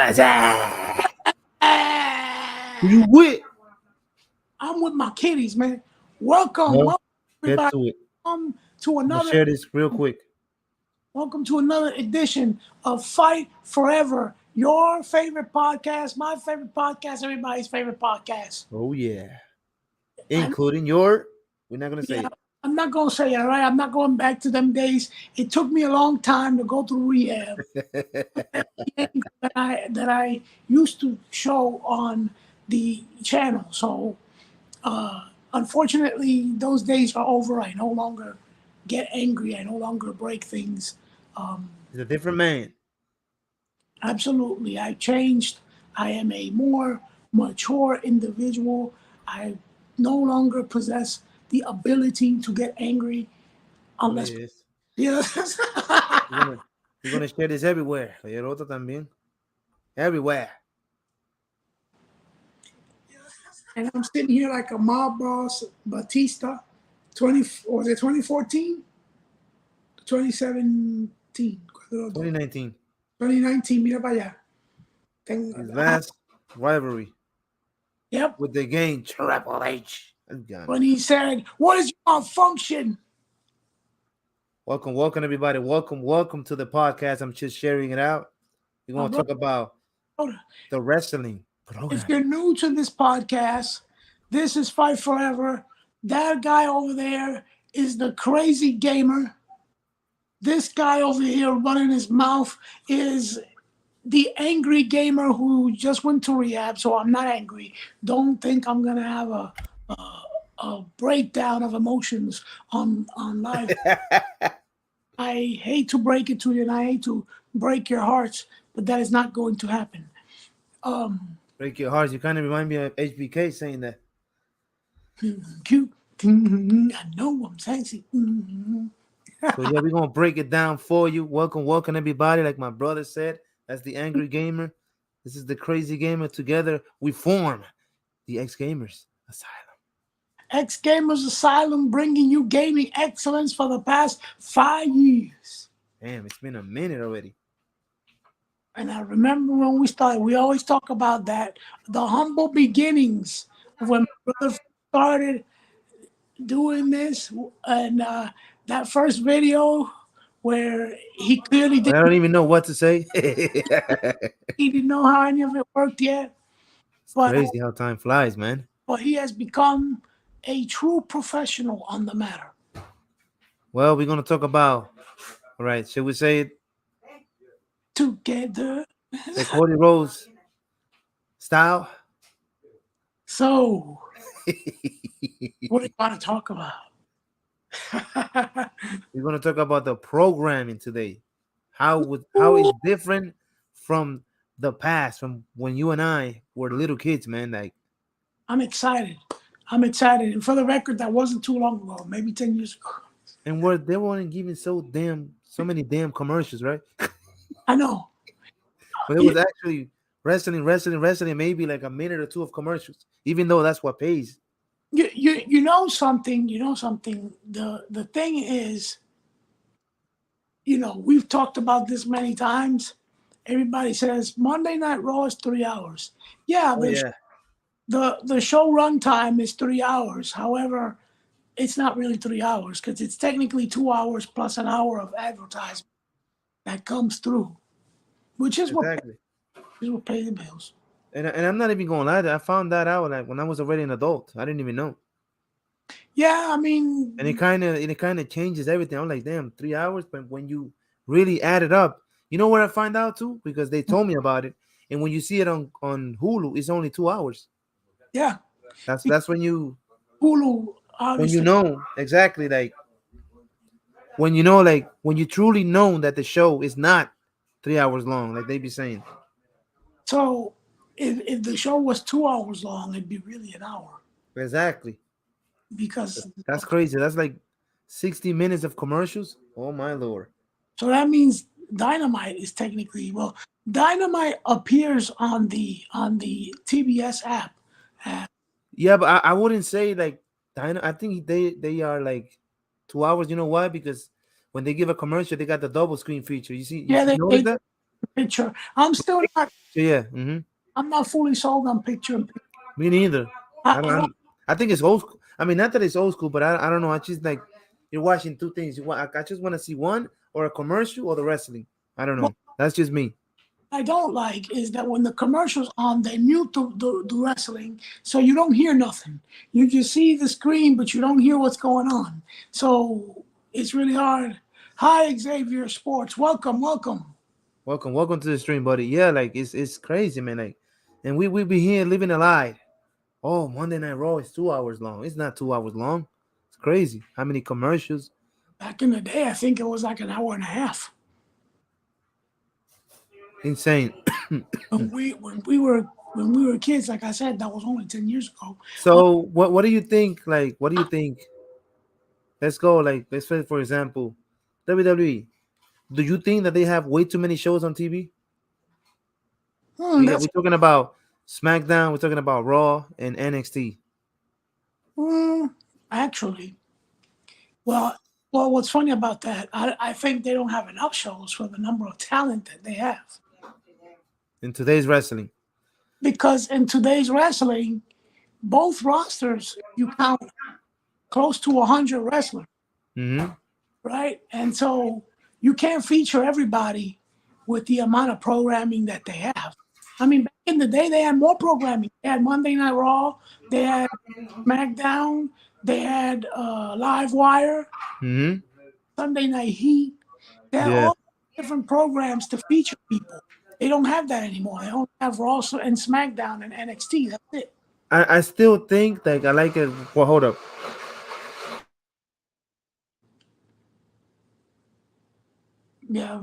What's up? You with? I'm with my kitties, man. Welcome, No, welcome get everybody. to it. Welcome to I'm gonna another share this real quick. welcome to another edition of Fight Forever. Your favorite podcast, my favorite podcast, everybody's favorite podcast. Oh yeah, And including your. We're not gonna say yeah, it. I'm not gonna say it, all right. I'm not going back to them days. It took me a long time to go through rehab. That I used to show on the channel. So unfortunately, those days are over. I no longer get angry. I no longer break things. He's a different man. Absolutely, I changed. I am a more mature individual. I no longer possess the ability to get angry Oh unless, yes. yes. We're gonna we're gonna share this everywhere. Y el otro también. Everywhere. And I'm sitting here like a mob boss, Batista, 20, or was it 2014? 2017. 2019. 2019, mira para allá. His last rivalry Yep. with the game Triple H. That's gone. When he said, "What is your function?" Welcome, everybody. Welcome to the podcast. I'm just sharing it out. We're gonna talk about the wrestling program. If you're new to this podcast, this is Fight Forever. That guy over there is the crazy gamer. This guy over here running his mouth is the angry gamer who just went to rehab. So I'm not angry. Don't think I'm gonna have a breakdown of emotions on live. I hate to break it to you, and I hate to break your hearts, but that is not going to happen. Break your hearts. You kind of remind me of HBK saying that. Cute. I know I'm sexy. So yeah, we're gonna break it down for you. Welcome everybody. Like my brother said, that's the angry gamer. This is the crazy gamer. Together we form the X Gamers Asylum. X Gamers Asylum, bringing you gaming excellence for the past 5 years. Damn, it's been a minute already. And I remember when we started, we always talk about that, the humble beginnings of when my brother started doing this, and that first video where he clearly I don't even know what to say. he didn't know how any of it worked yet, but Crazy how time flies, man. he has become a true professional on the matter. Well, we're gonna talk about. All right, should we say it? Together. The Cody Rhodes style. So, what do you want to talk about? We're gonna talk about the programming today. How is different from the past, from when you and I were little kids, man. Like, I'm excited. And for the record, that wasn't too long ago, maybe 10 years ago. and where they weren't giving so many damn commercials, right? I know. But it was actually wrestling, maybe like a minute or two of commercials, even though that's what pays. You know something. The thing is, we've talked about this many times. Everybody says Monday Night Raw is 3 hours. Yeah, the show run time is 3 hours. However, it's not really 3 hours because it's technically 2 hours plus an hour of advertisement that comes through, which is Exactly. what pays the bills. And I'm not even gonna lie, I found that out like when I was already an adult. I didn't even know. Yeah, I mean, And it kind of changes everything. I'm like, damn, 3 hours. But when you really add it up, you know where I find out too? Because they told me about it. And when you see it on Hulu, it's only 2 hours. yeah, That's when you Hulu obviously. know exactly, like when you truly know that the show is not 3 hours long, like they be saying. So if the show was 2 hours long, it'd be really an hour Exactly. because That's crazy. That's like 60 minutes of commercials. Oh my lord. so that means Dynamite is technically Dynamite appears on the TBS app. Yeah, but I wouldn't say like I think they are like 2 hours. You know why? Because when they give a commercial, they got the double screen feature. You Yeah, notice that? picture. I'm still not. So yeah, I'm not fully sold on picture. me neither. I, I don't. I don't. I think it's old school. I mean, not that it's old school, but I don't know. I just like you're watching two things. I just want to see one or a commercial or the wrestling. I don't What know. That's just me. I don't like is that when the commercials on, they mute the wrestling, so you don't hear nothing. You just see the screen, but you don't hear what's going on. So it's really hard. Hi, Xavier Sports. Welcome, welcome. Welcome to the stream, buddy. Yeah, like it's crazy, man. Like, and we be here living a lie. Oh, Monday Night Raw is 2 hours long. It's not 2 hours long. It's crazy. How many commercials? Back in the day, I think it was like an hour and a half. Insane. When we were kids, like I said, that was only 10 years ago. So what do you think? Like, what do you think? Let's go. Like, let's say for example, WWE. Do you think that they have way too many shows on TV? We're That's talking about SmackDown. We're talking about Raw and NXT. actually, well, well. What's funny about that? I think they don't have enough shows for the number of talent that they have. In today's wrestling. Because in today's wrestling, both rosters you count close to 100 wrestlers, Mm-hmm. right? And so you can't feature everybody with the amount of programming that they have. I mean, back in the day, they had more programming. They had Monday Night Raw, they had SmackDown, they had Live Wire, Mm-hmm. Sunday Night Heat. They had Yeah. all different programs to feature people. They don't have that anymore. They only have Raw and SmackDown and NXT. That's it. I still think like I like it. Well, hold up. Yeah,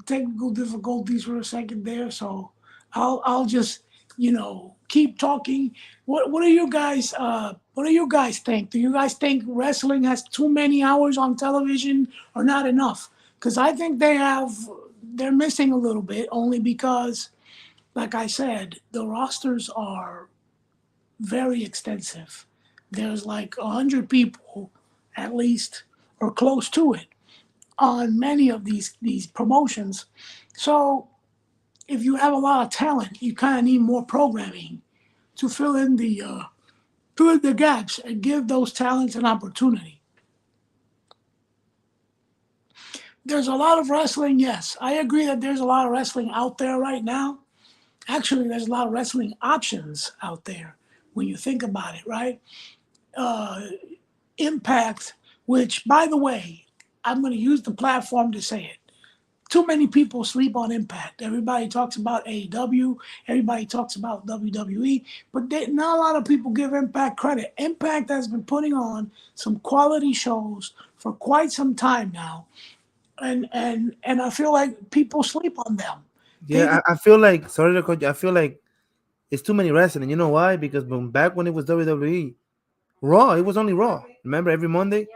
technical difficulties for a second there. So I'll just keep talking. What do you guys think? Do you guys think wrestling has too many hours on television or not enough? Because I think they're missing a little bit only because, like I said, the rosters are very extensive. There's like 100 people at least or close to it on many of these promotions. So if you have a lot of talent, you kind of need more programming to fill in the gaps and give those talents an opportunity. There's a lot of wrestling, yes. I agree that there's a lot of wrestling out there right now. Actually, there's a lot of wrestling options out there when you think about it, right? Impact, which, by the way, I'm going to use the platform to say it. Too many people sleep on Impact. Everybody talks about AEW, everybody talks about WWE, but not a lot of people give Impact credit. Impact has been putting on some quality shows for quite some time now, and I feel like people sleep on them. Yeah, I feel like sorry to cut you. I feel like it's too many wrestling. You know why? Because back when it was WWE, Raw, it was only Raw. Remember every Monday?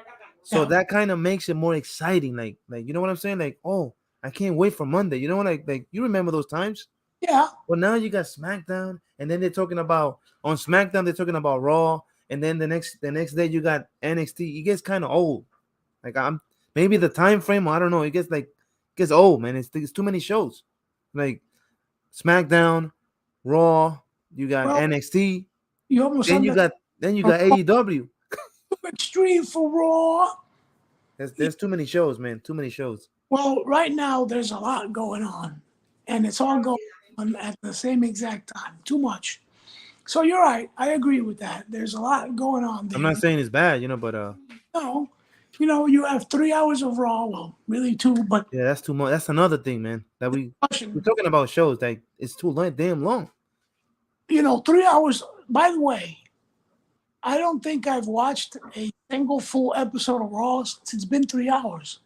So Yeah, that kind of makes it more exciting. Like you know what I'm saying? Like, oh, I can't wait for Monday. You know what? Like you remember those times? yeah. Well, now you got SmackDown, and then they're talking about on SmackDown they're talking about Raw, and then the next day you got NXT. It gets kind of old. Like I'm maybe the time frame. I don't know. It gets old, man. It's too many shows. Like SmackDown, Raw. You got Well, NXT. you almost Then said you that. got then you got AEW. Extreme for Raw. There's too many shows, man. Too many shows. Well, right now there's a lot going on, and it's all going on at the same exact time. Too much. So you're right. I agree with that. There's a lot going on I'm there. not saying it's bad, but No, you have 3 hours of Raw. Well, really two, but yeah, that's too much. That's another thing, man. That we're talking about shows like it's too long, damn long. 3 hours. By the way, I don't think I've watched a single full episode of Raw since it's been 3 hours.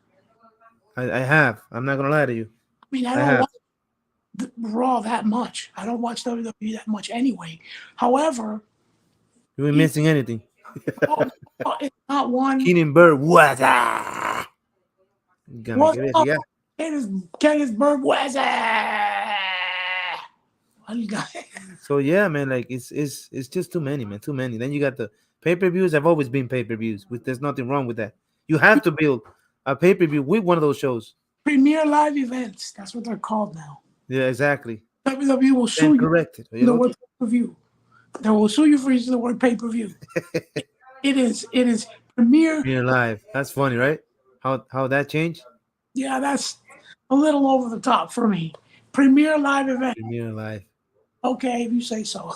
I have. I'm not gonna lie to you. I mean, I I don't have. watch Raw that much. I don't watch WWE that much anyway. However, You ain't missing anything. it's not one. Keenan Bird, what? Gonna What's give it, up, yeah. Kenneth Bergwazzer? So yeah, man, like it's just too many, man, too many. Then you got the pay-per-views. Have always been pay-per-views. There's nothing wrong with that. You have to build a pay-per-view with one of those shows. Premier Live Events. That's what they're called now. Yeah, exactly. WWE will sue And you corrected. for the word pay-per-view. They will sue you for using the word pay-per-view. It is Premier. Being live. That's funny, right? How that changed? Yeah, that's a little over the top for me. Premier Live Event. Being live. Okay, if you say so.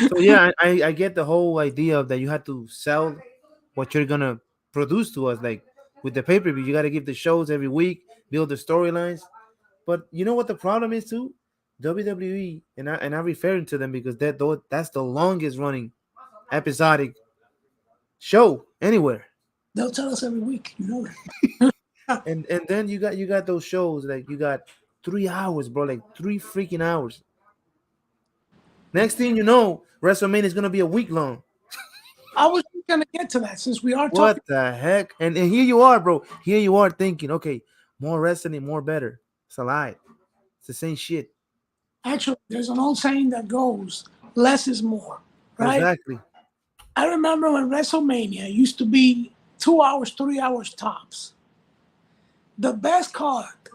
So yeah, I get the whole idea of that you have to sell what you're gonna produce to us. Like with the pay-per-view, you gotta give the shows every week, build the storylines. But you know what the problem is too? WWE, and I'm referring to them because that's the longest running episodic show anywhere. They'll tell us every week. You know that. And then you got those shows like you got 3 hours, bro, like 3 freaking hours. Next thing you know, WrestleMania is gonna be a week long. I was going to get to that since we are talking. What the heck? And here you are, bro. Here you are thinking, okay, more wrestling, more better. It's a lie. It's the same shit. Actually, there's an old saying that goes, less is more, right? Exactly. I remember when WrestleMania used to be 2 hours, 3 hours tops. The best cards,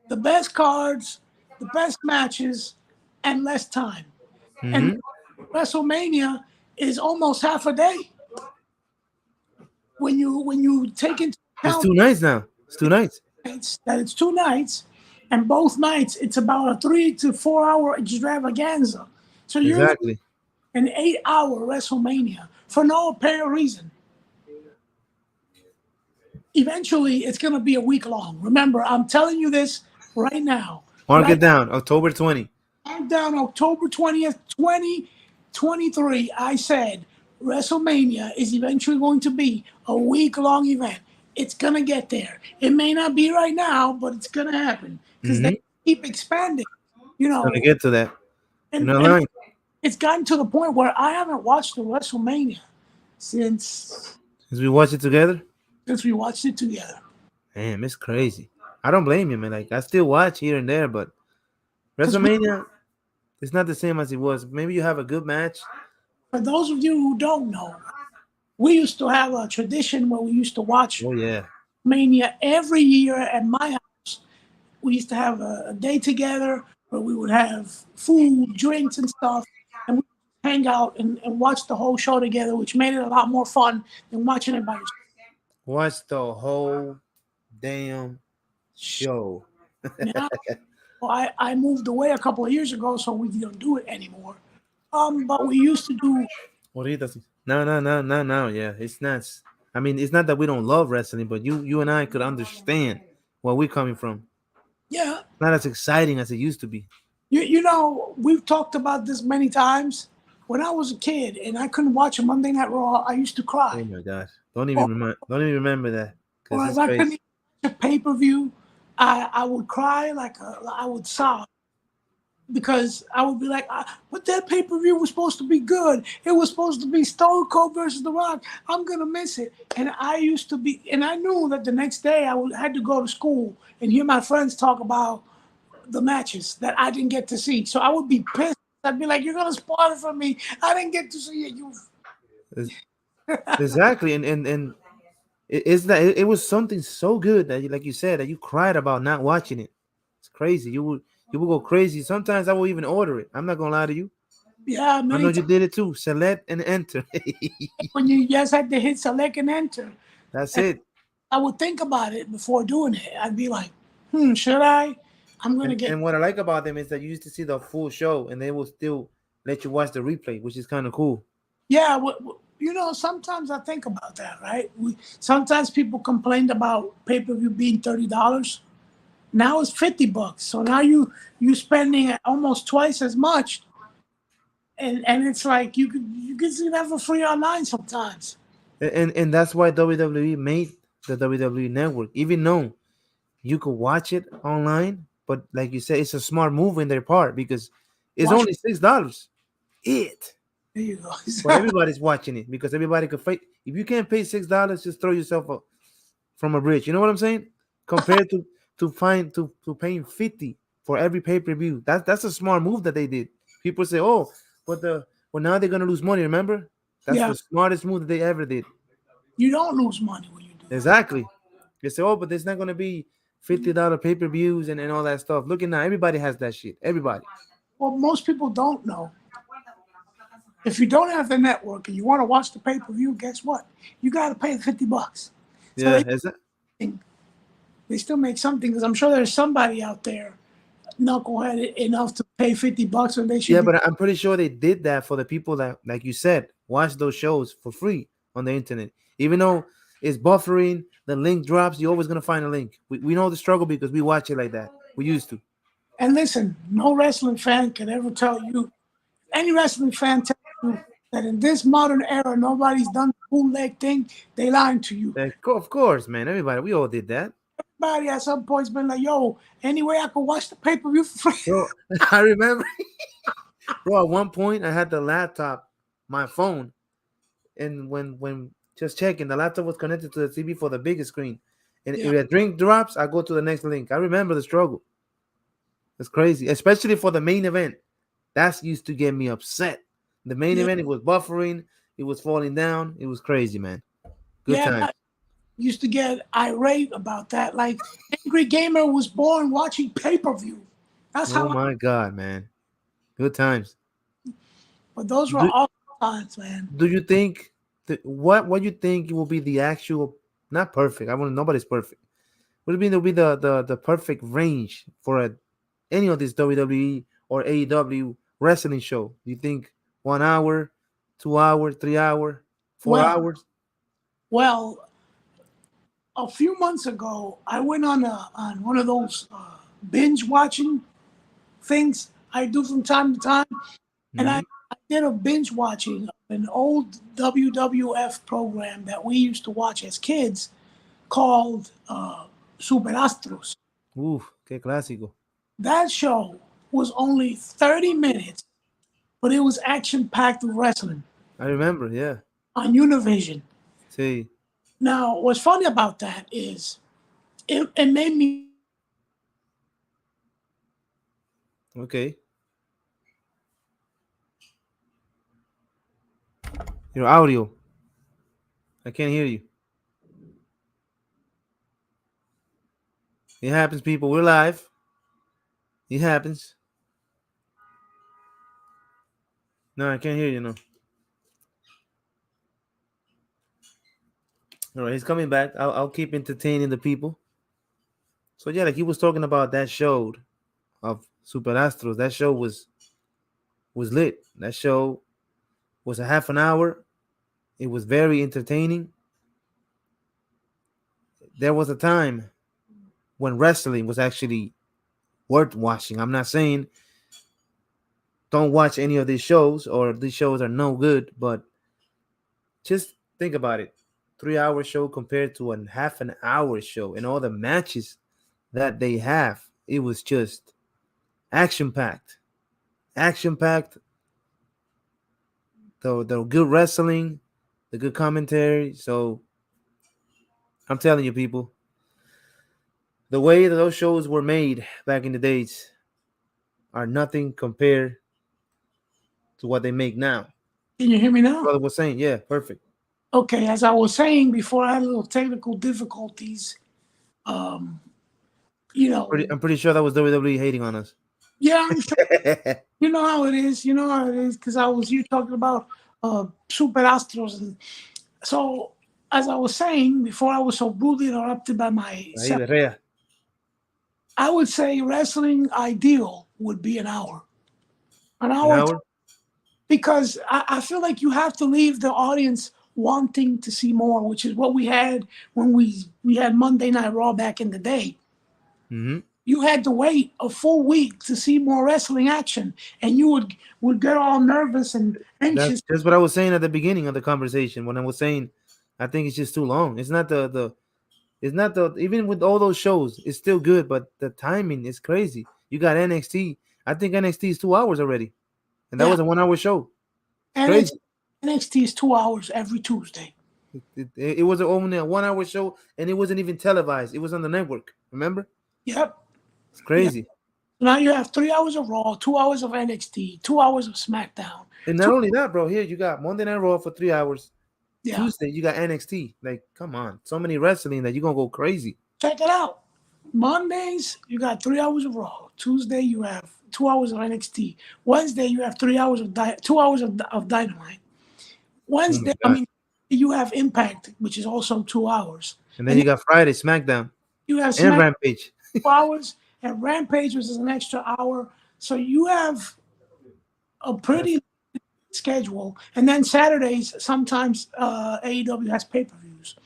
the best matches, and less time. And WrestleMania is almost half a day. When you take into It's account 2 nights now. It's 2 nights. that it's 2 nights, and both nights it's about a 3 to 4 hour extravaganza. So you're Exactly. an 8 hour WrestleMania for no apparent reason. Eventually, it's going to be a week long. Remember, I'm telling you this right now. Mark it down. October 20. I'm down October 20th, 2023. I said WrestleMania is eventually going to be a week-long event. It's going to get there. It may not be right now, but it's going to happen because they keep expanding. You know, Gonna get to that. and, You're not and lying. it's gotten to the point where I haven't watched the WrestleMania since As we watch it together. we watched it together. Damn, it's crazy. I don't blame you, man. Like I still watch here and there, but WrestleMania, it's not the same as it was. Maybe you have a good match. For those of you who don't know, we used to have a tradition where we used to watch Oh yeah. Mania every year at my house. We used to have a day together where we would have food, drinks, and stuff, and we would hang out and watch the whole show together, which made it a lot more fun than watching it by yourself. Watch the whole damn show. Now, well, I moved away a couple of years ago, so we don't do it anymore. But we used to do. Ahorita sí. No. Yeah, it's not. I mean, it's not that we don't love wrestling, but you and I could understand where we're coming from. Yeah, Not as exciting as it used to be. you know, we've talked about this many times. When I was a kid and I couldn't watch a Monday Night Raw, I used to Oh cry. my gosh! Don't even remember that. Or Cause if it's I crazy. couldn't watch a pay-per-view, I would cry I would sob because I would be like, but that pay-per-view was supposed to be good. It was supposed to be Stone Cold versus The Rock. I'm gonna miss it. And I used to be, and I knew that the next day had to go to school and hear my friends talk about the matches that I didn't get to see. So I would be pissed. I'd be like, "You're gonna spoil it for me. I didn't get to see it. You." Exactly, and it's that it was something so good that like you said that you cried about not watching it. It's crazy. You would go crazy. Sometimes I will even order it. I'm not gonna lie to you. Yeah, I know many you times did it too. Select and enter. when you just had to hit select and enter. That's it. I would think about it before doing it. I'd be like, should I? I'm gonna get. And what I like about them is that you used to see the full show, and they will still let you watch the replay, which is kind of cool. Yeah, you know, sometimes I think about that, right? Sometimes people complained about pay-per-view being $30. Now it's $50. So now you spending almost twice as much, and it's like you could see that for free online sometimes. And that's why WWE made the WWE Network, even though you could watch it online, but like you said, it's a smart move in their part because it's Watch- only $6. It. There you go. But everybody's watching it because everybody could pay. If you can't pay $6, just throw yourself up from a bridge. You know what I'm saying? Compared to paying 50 for every pay-per-view. That's a smart move that they did. People say, oh, but now they're gonna lose money. Remember? That's Yeah. the smartest move that they ever did. You don't lose money when you do that. Exactly. They say, oh, but there's not gonna be $50 pay-per-views and all that stuff. Look at now, everybody has that shit. Everybody. Well, most people don't know. If you don't have the network and you want to watch the pay-per-view, guess what? You got to pay the $50. So Yeah, is it? they still make something, because I'm sure there's somebody out there knuckleheaded enough to pay $50 when they should. Yeah, but I'm pretty sure they did that for the people that, like you said, watch those shows for free on the internet. Even though it's buffering, the link drops, you're always gonna find a link. We know the struggle because we watch it like that. We used to. And listen, no wrestling fan can ever tell you, any wrestling fan tells you that in this modern era nobody's done the bootleg thing, they lying to you. Of course, man. Everybody, we all did that. Everybody at some point's been like, yo, anyway, I could watch the pay-per-view for free. Bro, I remember, bro, at one point I had the laptop, my phone, and when just checking, the laptop was connected to the TV for the biggest screen. And if a drink drops, I go to the next link. I remember the struggle. It's crazy, especially for the main event. That used to get me upset. The main event, it was buffering, it was falling down. It was crazy, man. Good time. I used to get irate about that. Like, Angry Gamer was born watching pay-per-view. That's how. Oh my God, man. Good times. But those were awesome times, man. Do you think what you think will be the actual, not perfect? Nobody's perfect. What do you mean will be the perfect range for any of this WWE or AEW wrestling show? Do you think 1 hour, 2 hours, 3 hours, 4 hours? Well, a few months ago, I went on one of those binge watching things I do from time to time, and I did a binge watching of an old WWF program that we used to watch as kids called Super Astros. Qué clásico. That show was only 30 minutes, but it was action-packed with wrestling. I remember, yeah. On Univision. See. Now, what's funny about that is it made me. Okay. Your audio. I can't hear you. It happens, people. We're live. It happens. No, I can't hear you, no. All right, he's coming back. I'll keep entertaining the people. So yeah, like he was talking about that show of Super Astros. That show was lit. That show was a half an hour. It was very entertaining. There was a time when wrestling was actually worth watching. I'm not saying don't watch any of these shows or these shows are no good, but just think about it. 3-hour show compared to a half an hour show and all the matches that they have. It was just action-packed. Action-packed. The good wrestling, the good commentary. So I'm telling you, people, the way that those shows were made back in the days are nothing compared to what they make now. Can you hear me now? Brother was saying, yeah, perfect. Okay, as I was saying before, I had a little technical difficulties. I'm pretty sure that was WWE hating on us. Yeah, I'm sure. You know how it is. Because you talking about Super Astros, and so as I was saying before, I was so rudely interrupted by my. I would say wrestling ideal would be an hour. An hour? Because I feel like you have to leave the audience wanting to see more, which is what we had when we had Monday Night Raw back in the day. Mm-hmm. You had to wait a full week to see more wrestling action, and you would get all nervous and anxious. That's what I was saying at the beginning of the conversation when I was saying I think it's just too long. It's not even with all those shows, it's still good, but the timing is crazy. You got NXT. I think NXT is 2 hours already, and that was a 1 hour show. Crazy. NXT is 2 hours every Tuesday. It was only a 1 hour show, and it wasn't even televised. It was on the network. Remember? Yep. It's crazy. Yeah. Now you have 3 hours of Raw, 2 hours of NXT, 2 hours of SmackDown. And not only that, bro, here you got Monday Night Raw for 3 hours. Yeah. Tuesday, you got NXT. Like, come on. So many wrestling that you're going to go crazy. Check it out. Mondays, you got 3 hours of Raw. Tuesday, you have 2 hours of NXT. Wednesday, you have 3 hours of 2 hours of Dynamite. Oh my Wednesday, I god! mean, you have Impact, which is also 2 hours. And then And you then got Friday SmackDown you have and Smack Rampage. 2 hours, and Rampage, which is an extra hour. So you have a pretty schedule. And then Saturdays, sometimes AEW has pay per views.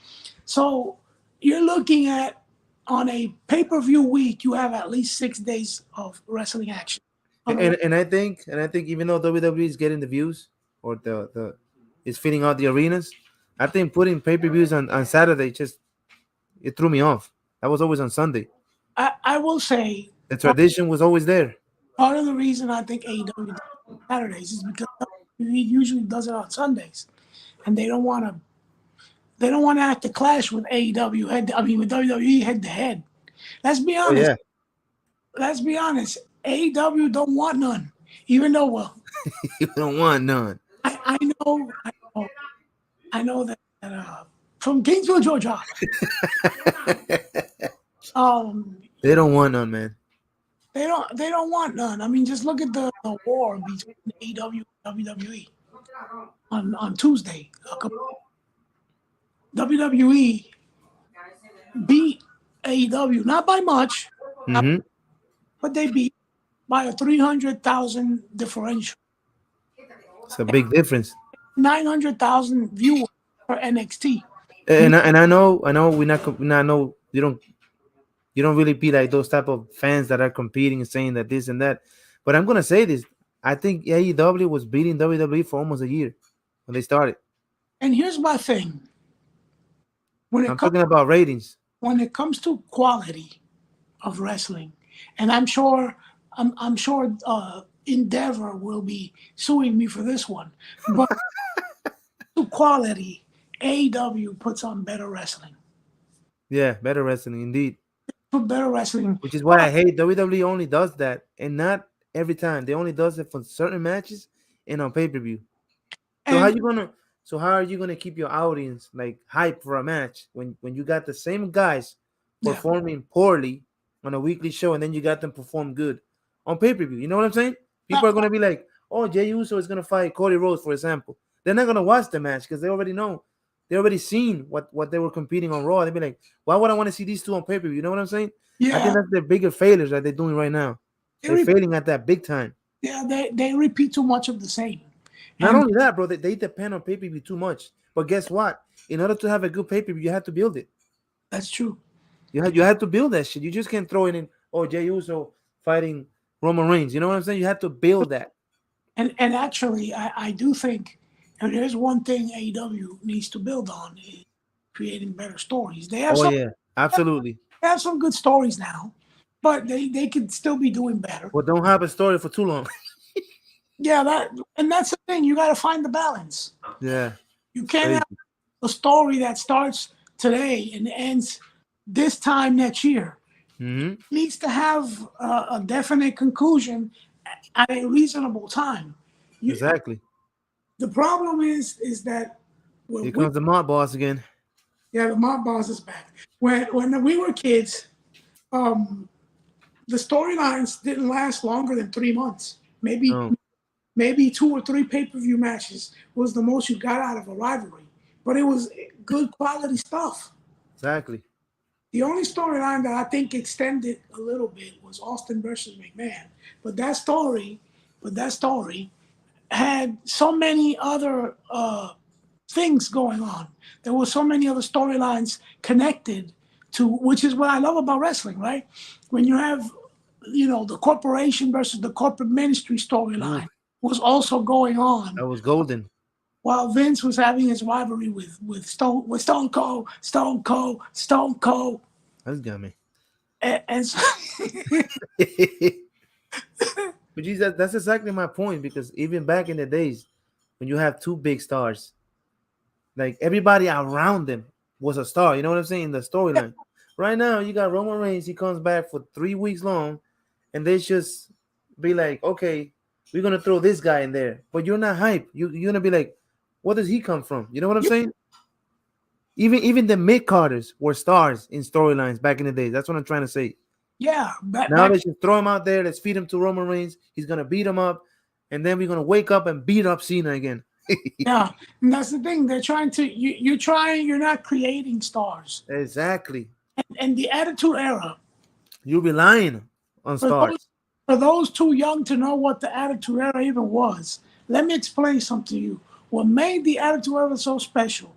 So you're looking at on a pay per view week, you have at least 6 days of wrestling action. And I think even though WWE is getting the views or the is filling out the arenas, I think putting pay-per-views on Saturday just it threw me off. That was always on Sunday. I will say The tradition was always there. part of the reason I think AEW does Saturdays is because WWE usually does it on Sundays, and they don't want to have to clash with AEW with WWE head to head. Let's be Oh honest. yeah, Let's be honest. AEW don't want none, even though you don't want none. I know that from Kingsville, Georgia. They don't want none, man. They don't want none. I mean, just look at the war between AEW and WWE on Tuesday. WWE beat AEW not by much, Hmm. but they beat by a 300,000 differential. It's a big difference. 900,000 viewers for NXT. And I know I know you don't really be like those type of fans that are competing and saying that this and that. But I'm gonna say this. I think AEW was beating WWE for almost a year when they started. And here's my thing: when it I'm comes talking about ratings. when it comes to quality of wrestling, and I'm sure Endeavor will be suing me for this one, but to quality, AEW puts on better wrestling. Yeah, better wrestling indeed. Put better wrestling. Which is why I hate WWE only does that and not every time. They only does it for certain matches and on pay-per-view. So how And you gonna so how are you gonna keep your audience like hype for a match when you got the same guys yeah, performing poorly on a weekly show and then you got them perform good on pay-per-view? You know what I'm saying? People are gonna be like, oh, Jey Uso is gonna fight Cody Rhodes, for example. They're not gonna watch the match because they already know. They already seen what they were competing on Raw. They'd be like, why would I want to see these two on pay-per-view? You know what I'm saying? I think yeah, that's the bigger failures that they're doing right now. they They're re- failing at that big time. yeah they repeat too much of the same. Not And only that, bro, they depend on pay-per-view too much. But guess what? In order to have a good pay-per-view, you have to build it. that's true. You have to build that shit. You just can't throw it in. Oh, Jey Uso fighting Roman Reigns. You know what I'm saying? You have to build that. And actually, I do think, and there's one thing AEW needs to build on is creating better stories. Oh yeah, absolutely. They have some good stories now, but they could still be doing better. But don't have a story for too long. Yeah, that's the thing. You got to find the balance. Yeah, You can't crazy. have a story that starts today and ends this time next year. Hmm. It needs to have a definite conclusion at a reasonable time. Exactly. The problem is that when Here we, comes the mob boss again. yeah, the mob boss is back. When we were kids, um, the storylines didn't last longer than 3 months. No, Maybe 2 or 3 pay-per-view matches was the most you got out of a rivalry, but it was good quality stuff. exactly. The only storyline that I think extended a little bit was Austin versus McMahon, but that story had so many other things going on. There were so many other storylines connected to, which is what I love about wrestling, right? When you have, the corporation versus the corporate ministry storyline Oof, was also going on that was golden. while Vince was having his rivalry with Stone Cold, Stone Cold, Stone Cold, That's got me. and so, But geez, that's exactly my point because even back in the days when you have two big stars, like everybody around them was a star. You know what I'm saying? The storyline. Right now, you got Roman Reigns. He comes back for 3 weeks long, and they just be like, okay, we're gonna throw this guy in there, but you're not hype. You're gonna be like, what does he come from? You know what I'm saying? Even the mid carders were stars in storylines back in the day. That's what I'm trying to say. Yeah, Now they just throw him out there. Let's feed him to Roman Reigns. He's gonna beat him up, and then we're gonna wake up and beat up Cena again. yeah, and that's the thing. They're trying to you're not creating stars. Exactly. And the Attitude Era, You're relying on stars. For those too young to know what the Attitude Era even was, let me explain something to you. What made the Attitude Era so special,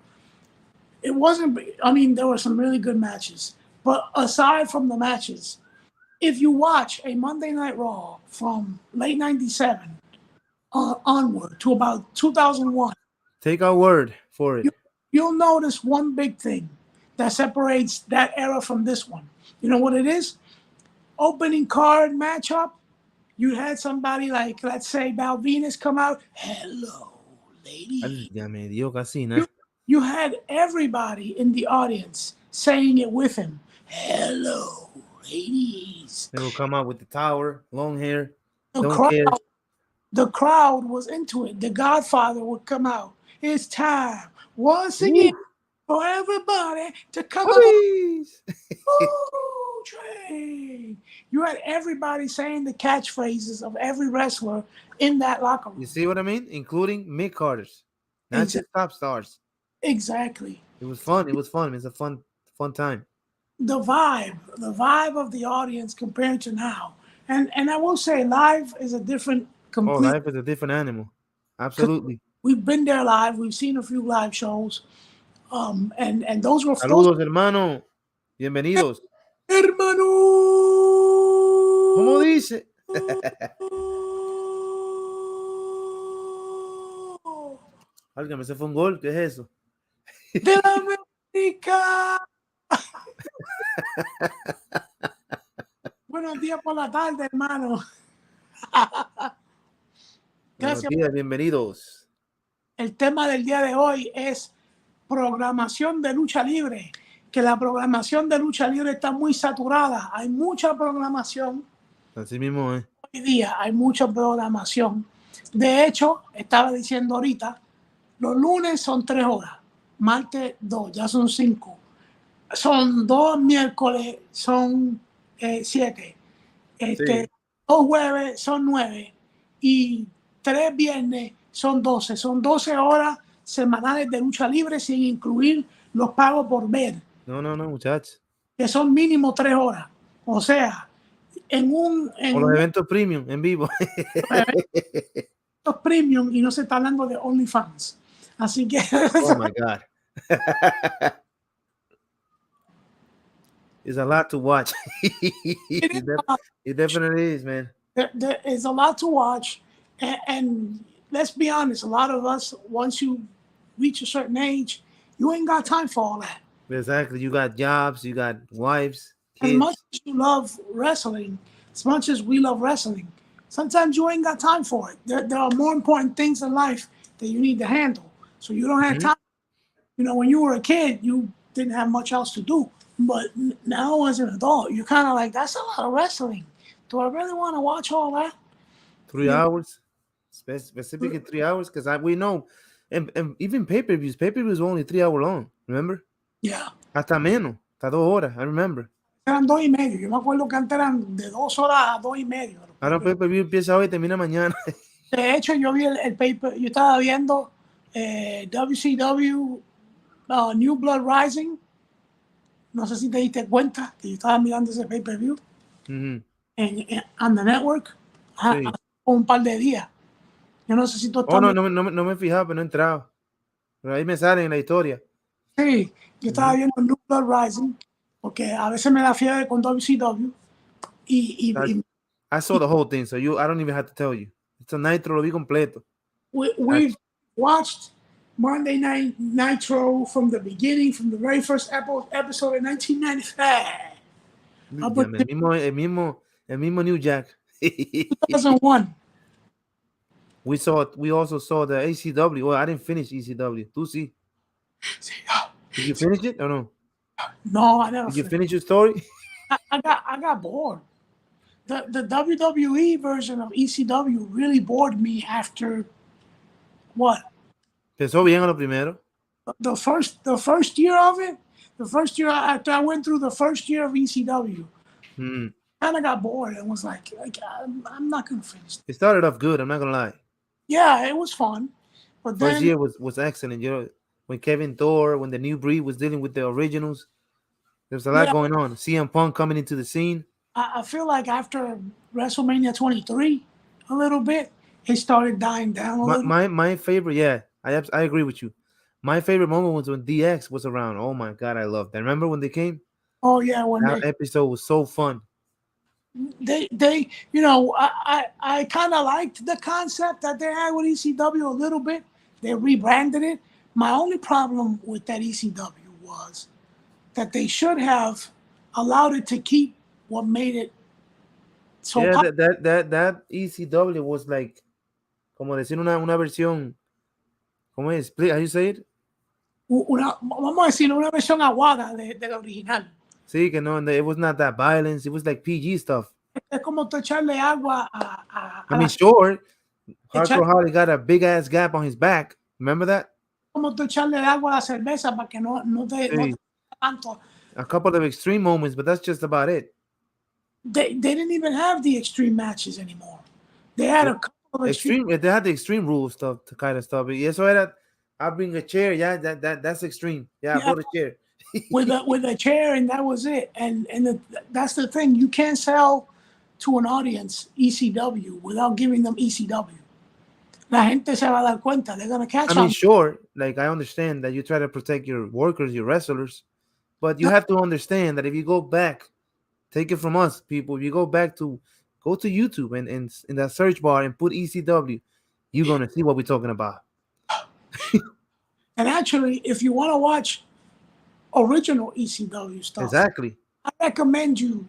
it wasn't, I mean, there were some really good matches, but aside from the matches, if you watch a Monday Night Raw from late 97 onward to about 2001, take our word for it. You'll notice one big thing that separates that era from this one. You know what it is? Opening card matchup, you had somebody like, let's say, Val Venus come out. Hello, lady. You had everybody in the audience saying it with him. Hello, ladies. They will come out with the tower, long hair. The crowd was into it. The Godfather would come out. It's time once again for everybody to come out. Train. You had everybody saying the catchphrases of every wrestler in that locker room. You see what I mean? Including mid-carders, not just top stars. Exactly. It was fun. It was fun. It's a fun time. The vibe of the audience compared to now. And I will say live is a different live is a different animal. Absolutely. We've been there live. We've seen a few live shows. And those were Saludos, hermano. Bienvenidos. Hermano. ¿Cómo dice? Álgame, ese fue un gol. ¿Qué es eso? De la América. Buenos días por la tarde, hermano. Gracias. Buenos días, bienvenidos. El tema del día de hoy es programación de lucha libre. Que la programación de lucha libre está muy saturada. Hay mucha programación. Así mismo es. Hoy día hay mucha programación. De hecho, estaba diciendo ahorita, los lunes son 3 horas, martes 2, ya son 5. Son 2 miércoles, son 7. 2 jueves son 9 y 3 viernes son 12. Son 12 horas semanales de lucha libre sin incluir los pagos por ver. No, muchachos. Que son mínimo 3 horas. O sea, o los eventos premium en vivo. Eventos premium y no se está hablando de OnlyFans. Así que. Oh my God. It's a lot to watch. It definitely is, man. There is a lot to watch. And let's be honest, a lot of us, once you reach a certain age, you ain't got time for all that. Exactly. You got jobs, you got wives, kids. As much as you love wrestling, as much as we love wrestling, sometimes you ain't got time for it. There are more important things in life that you need to handle. So you don't have time. You know, when you were a kid, you didn't have much else to do. But now as an adult, you're kind of like, that's a lot of wrestling. Do I really want to watch all that? 3 hours? Specifically 3 hours? Because we know, and even pay-per-views are only 3 hours long, remember? Yeah. Hasta menos, hasta 2 horas, I remember. Eran 2 y medio. Yo me acuerdo que antes eran de 2 horas a 2 y medio. Ahora pay-per-view empieza hoy y termina mañana. De hecho, yo vi el paper, yo estaba viendo WCW New Blood Rising. No sé si te diste cuenta que yo estaba mirando ese pay-per-view on the network hace un par de días. Yo no sé si tú estás... no me he fijado, pero no he entrado. Pero ahí me sale en la historia. Sí, yo estaba viendo New Blood Rising porque a veces me da fiebre con WCW. I saw the whole thing, so I don't even have to tell you. It's a Nitro, lo vi completo. We've watched Monday Night Nitro from the beginning, from the very first episode in 1995. El mismo New Jack. 2001. We also saw the ACW. Well, I didn't finish ECW. Tú sí. Did you finish it or no? No, I never. Did you finish your story? I got bored. The WWE version of ECW really bored me after what? Empezó bien a lo primero. the first year of it, the first year after I went through the first year of ECW, Hmm. kind of got bored and was like I'm not gonna finish. It started off good. I'm not gonna lie. Yeah, it was fun, but First then year was excellent. You know, when Kevin Thor, when the new breed was dealing with the originals, there's a lot yeah, going on. CM Punk coming into the scene. I feel like after WrestleMania 23, a little bit, it started dying down a little. My favorite, yeah, I agree with you. My favorite moment was when DX was around. Oh my god, I loved that. Remember when they came? Oh yeah, when That episode was so fun. they I kind of liked the concept that they had with ECW a little bit. They rebranded it. My only problem with that ECW was that they should have allowed it to keep what made it so Yeah, popular. that ECW was like, como decir una versión, ¿cómo es? How you say it? Vamos a decir, una versión aguada de la original. Sí, que no, it was not that violence. It was like PG stuff. Es como tú echarle agua I a mean, la sure, echar, Hardcore Holly got a big ass gap on his back. Remember that? como tú echarle agua a la cerveza para que no Sí. te tanto. A couple of extreme moments, but that's just about it. They didn't even have the extreme matches anymore. They had a couple of extreme. They had the extreme rule stuff to kind of stuff. Y eso era, I bring a chair, yeah, that's extreme. Yeah, I Yeah, brought a chair. with a chair, and that was it. And that's the thing. You can't sell to an audience ECW without giving them ECW. La gente se va a dar cuenta. They're gonna catch I mean, on. sure, like I understand that you try to protect your workers, your wrestlers, but you have to understand that if you go back, take it from us, people. If you go to YouTube and in that search bar and put ECW, you're gonna see what we're talking about. And actually, if you want to watch original ECW stuff, Exactly. I recommend you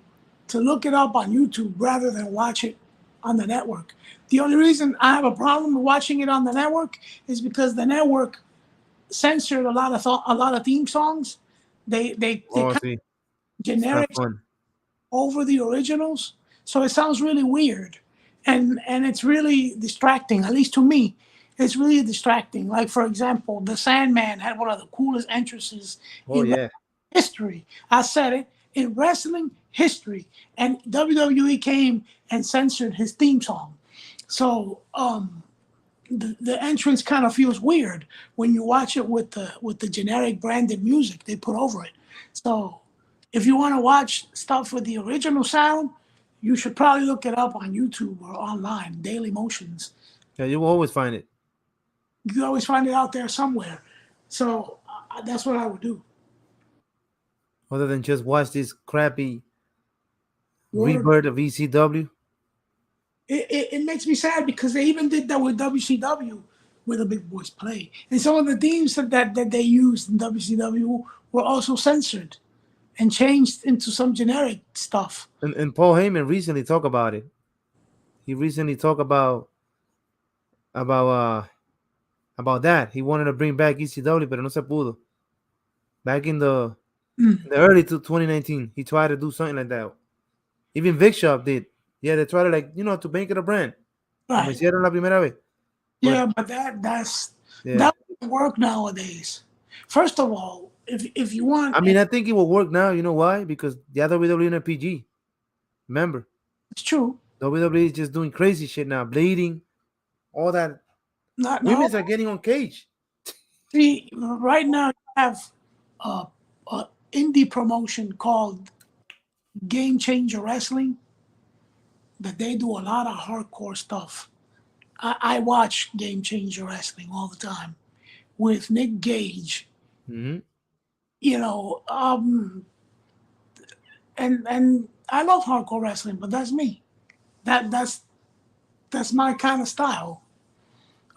to look it up on YouTube rather than watch it on the network. The only reason I have a problem with watching it on the network is because the network censored a lot of theme songs. They Oh, kind of see, it's not generic fun. over the originals, so it sounds really weird, and it's really distracting. At least to me, it's really distracting. Like for example, the Sandman had one of the coolest entrances Oh in yeah. history. I said it, in wrestling history, and WWE came and censored his theme song. So the entrance kind of feels weird when you watch it with the generic branded music they put over it. So if you want to watch stuff with the original sound, you should probably look it up on YouTube or online. Daily Motions. Yeah, you will always find it. You can always find it out there somewhere. So that's what I would do. Other than just watch this crappy Word. rebirth of ECW. It makes me sad because they even did that with WCW, where the big boys play, and some of the themes that they used in WCW were also censored and changed into some generic stuff. And Paul Heyman recently talked about it. He recently talked about about that. He wanted to bring back ECW, but no se pudo. Back in the early to 2019, he tried to do something like that. Even Vic Shop did. Yeah, they tried to to make it a brand. Como Right. hicieron la primera vez. Yeah, but that doesn't work nowadays. First of all, if you want, I mean, I think it will work now. You know why? Because the WWE and PG. Remember, it's true. WWE is just doing crazy shit now, bleeding, all that. Not Women's are getting on cage. See, right now you have a indie promotion called Game Changer Wrestling. That they do a lot of hardcore stuff. I watch Game Changer Wrestling all the time with Nick Gage. Mm-hmm. You know, and I love hardcore wrestling, but that's me. That's my kind of style.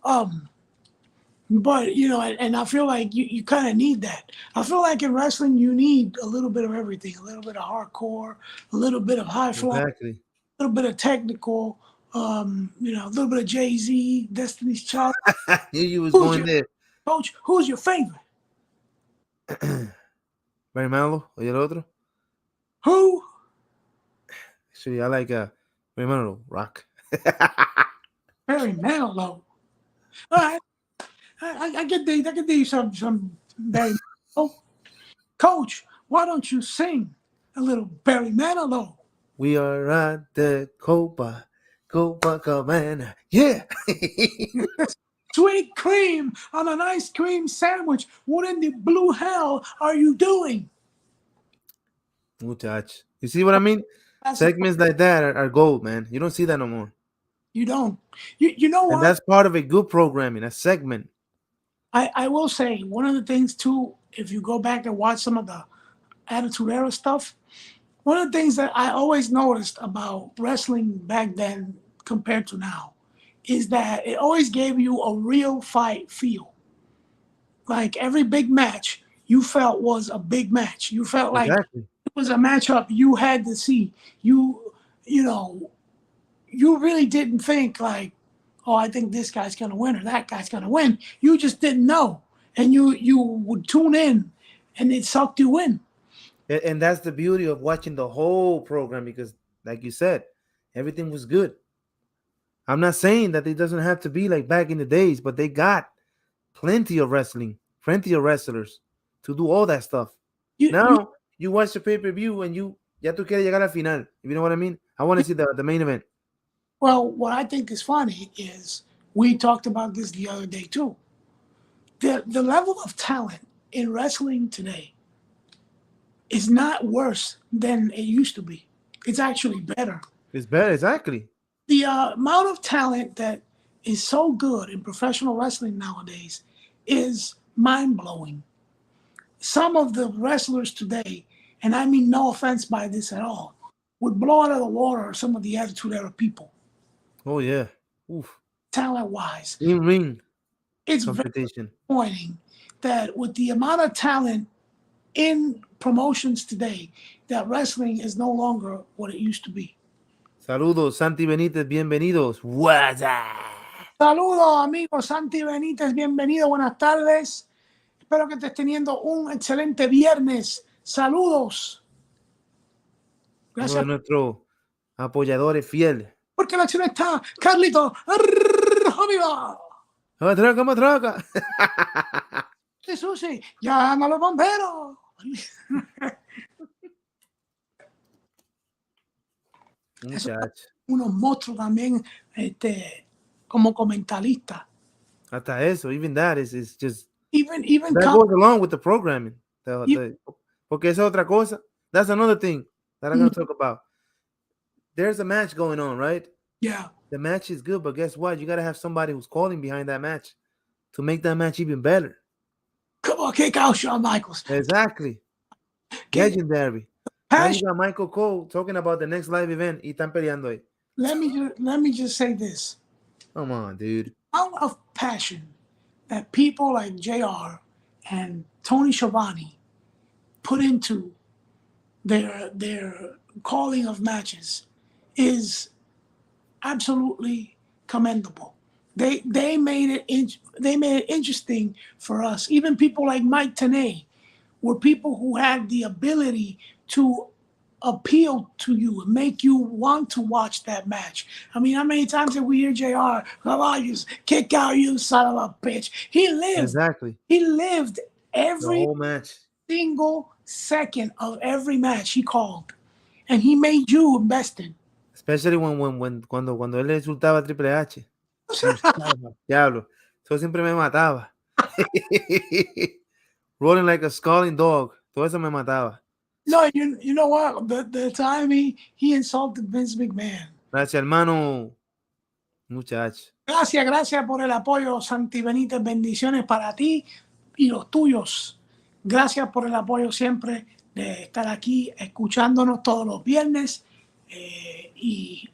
But and I feel like you kind of need that. I feel like in wrestling you need a little bit of everything, a little bit of hardcore, a little bit of high flying, Exactly. a little bit of technical, a little bit of Jay-Z, Destiny's Child. I knew you was going there. Coach, who's your favorite? Barry Manilow, y el otro. Who? Actually, I like Barry Manilow, Rock. Barry Manilow. All right, I can dig some Barry Manilow. Coach, why don't you sing a little Barry Manilow? We are at the Copacabana. Yeah. Sweet cream on an ice cream sandwich. What in the blue hell are you doing? Muchach. You see what I mean? That's Segments like that are gold, man. You don't see that no more. you don't. You know And what? that's part of a good programming, a segment. I will say one of the things too, if you go back and watch some of the Attitude Era stuff, one of the things that I always noticed about wrestling back then compared to now is that it always gave you a real fight feel. Like every big match you felt was a big match. You felt like Exactly. it was a matchup you had to see. You know, you really didn't think like, oh, I think this guy's gonna win or that guy's gonna win. You just didn't know. And you would tune in and it sucked you in. And that's the beauty of watching the whole program because, like you said, everything was good. I'm not saying that it doesn't have to be like back in the days, but they got plenty of wrestling, plenty of wrestlers to do all that stuff. You Now you watch the pay-per-view and ya tú quieres llegar al final. You know what I mean? I want to see the main event. well, what I think is funny is we talked about this the other day too. The level of talent in wrestling today is not worse than it used to be. It's actually better. It's better, exactly. The amount of talent that is so good in professional wrestling nowadays is mind blowing. Some of the wrestlers today, and I mean no offense by this at all, would blow out of the water some of the Attitude Era people, Oh yeah. Oof. talent wise. In ring It's very competition. disappointing that with the amount of talent in promotions today, that wrestling is no longer what it used to be. Saludos, Santi Benítez, bienvenidos. What's up? Saludos, amigos. Santi Benítez, bienvenido, buenas tardes. Espero que estés teniendo un excelente viernes. Saludos. Uno Gracias. de nuestros apoyadores fieles. Porque la acción está, Carlito. ¡Arriba! Matraca, matraca. Sí, Susi, llama a los bomberos. Muchacho. Unos monstruos también, como comentarista. Hasta eso, even that is just Even that goes along with the programming. Porque esa otra cosa. That's another thing that I'm going to talk about. There's a match going on, right? yeah. The match is good, but guess what? You got to have somebody who's calling behind that match to make that match even better. Come on, kick out Shawn Michaels. Exactly. Legendary. Now you got Michael Cole talking about the next live event. Y están peleando ahí. Let me just say this. Come on, dude. Out of passion that people like JR and Tony Schiavone put into their calling of matches is absolutely commendable. They made it interesting for us. Even people like Mike Tenay were people who had the ability to appeal to you and make you want to watch that match. I mean, how many times did we hear JR, come on, you kick out, you son of a bitch. He lived. Exactly. He lived The every whole match. single second of every match he called. And he made you invested. Especially cuando él insultaba a Triple H. Diablo. Eso siempre me mataba. Rolling like a scalding dog. Todo eso me mataba. No, you know what? The time he insulted Vince McMahon. Gracias, hermano. Muchacho. Gracias por el apoyo, Santi Benítez. Bendiciones para ti y los tuyos. Gracias por el apoyo siempre de estar aquí escuchándonos todos los viernes y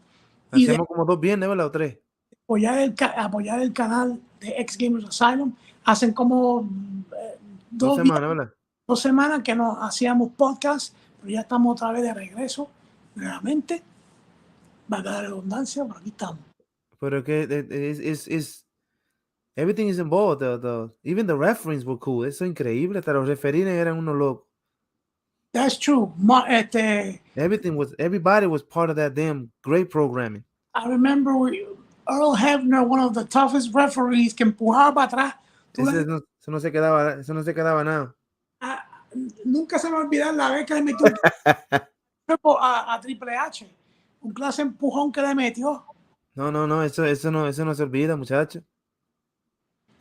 Hacemos como 2 viernes, ¿verdad? O 3. apoyar el canal de X Gamers Asylum. Hacen como 2 semanas, ¿verdad? 2 semanas que no hacíamos podcast, pero ya estamos otra vez de regreso nuevamente. Va a quedar redundancia, pero aquí estamos. Pero que everything is involved. Even the referees were cool. Eso es increíble. Hasta los referees eran unos locos. That's true. Everybody was part of that damn great programming. I remember Earl Hebner, one of the toughest referees, que empujaba para atrás Eso no se quedaba nada. Nunca se me olvida la vez que le metió un a Triple H, un clase empujón que le metió. No, eso no se olvida, muchacho.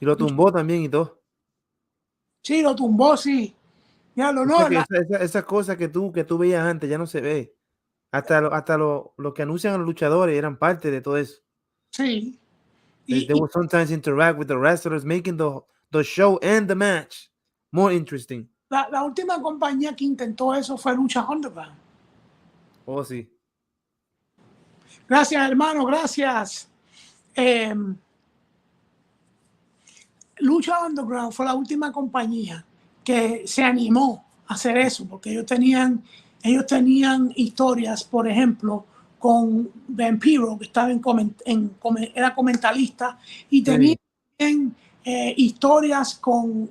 Y lo tumbó también y todo. Sí, lo tumbó, sí. Ya lo O no, sea que esas cosas que tú veías antes ya no se ve. Hasta lo que anuncian a los luchadores eran parte de todo eso. sí. They will sometimes interact with the wrestlers, making the show and the match more interesting. La última compañía que intentó eso fue Lucha Underground. Oh, sí. Gracias, hermano, gracias. Lucha Underground fue la última compañía que se animó a hacer eso, porque ellos tenían historias, por ejemplo, con Vampiro, que estaba era comentalista, y tenían historias con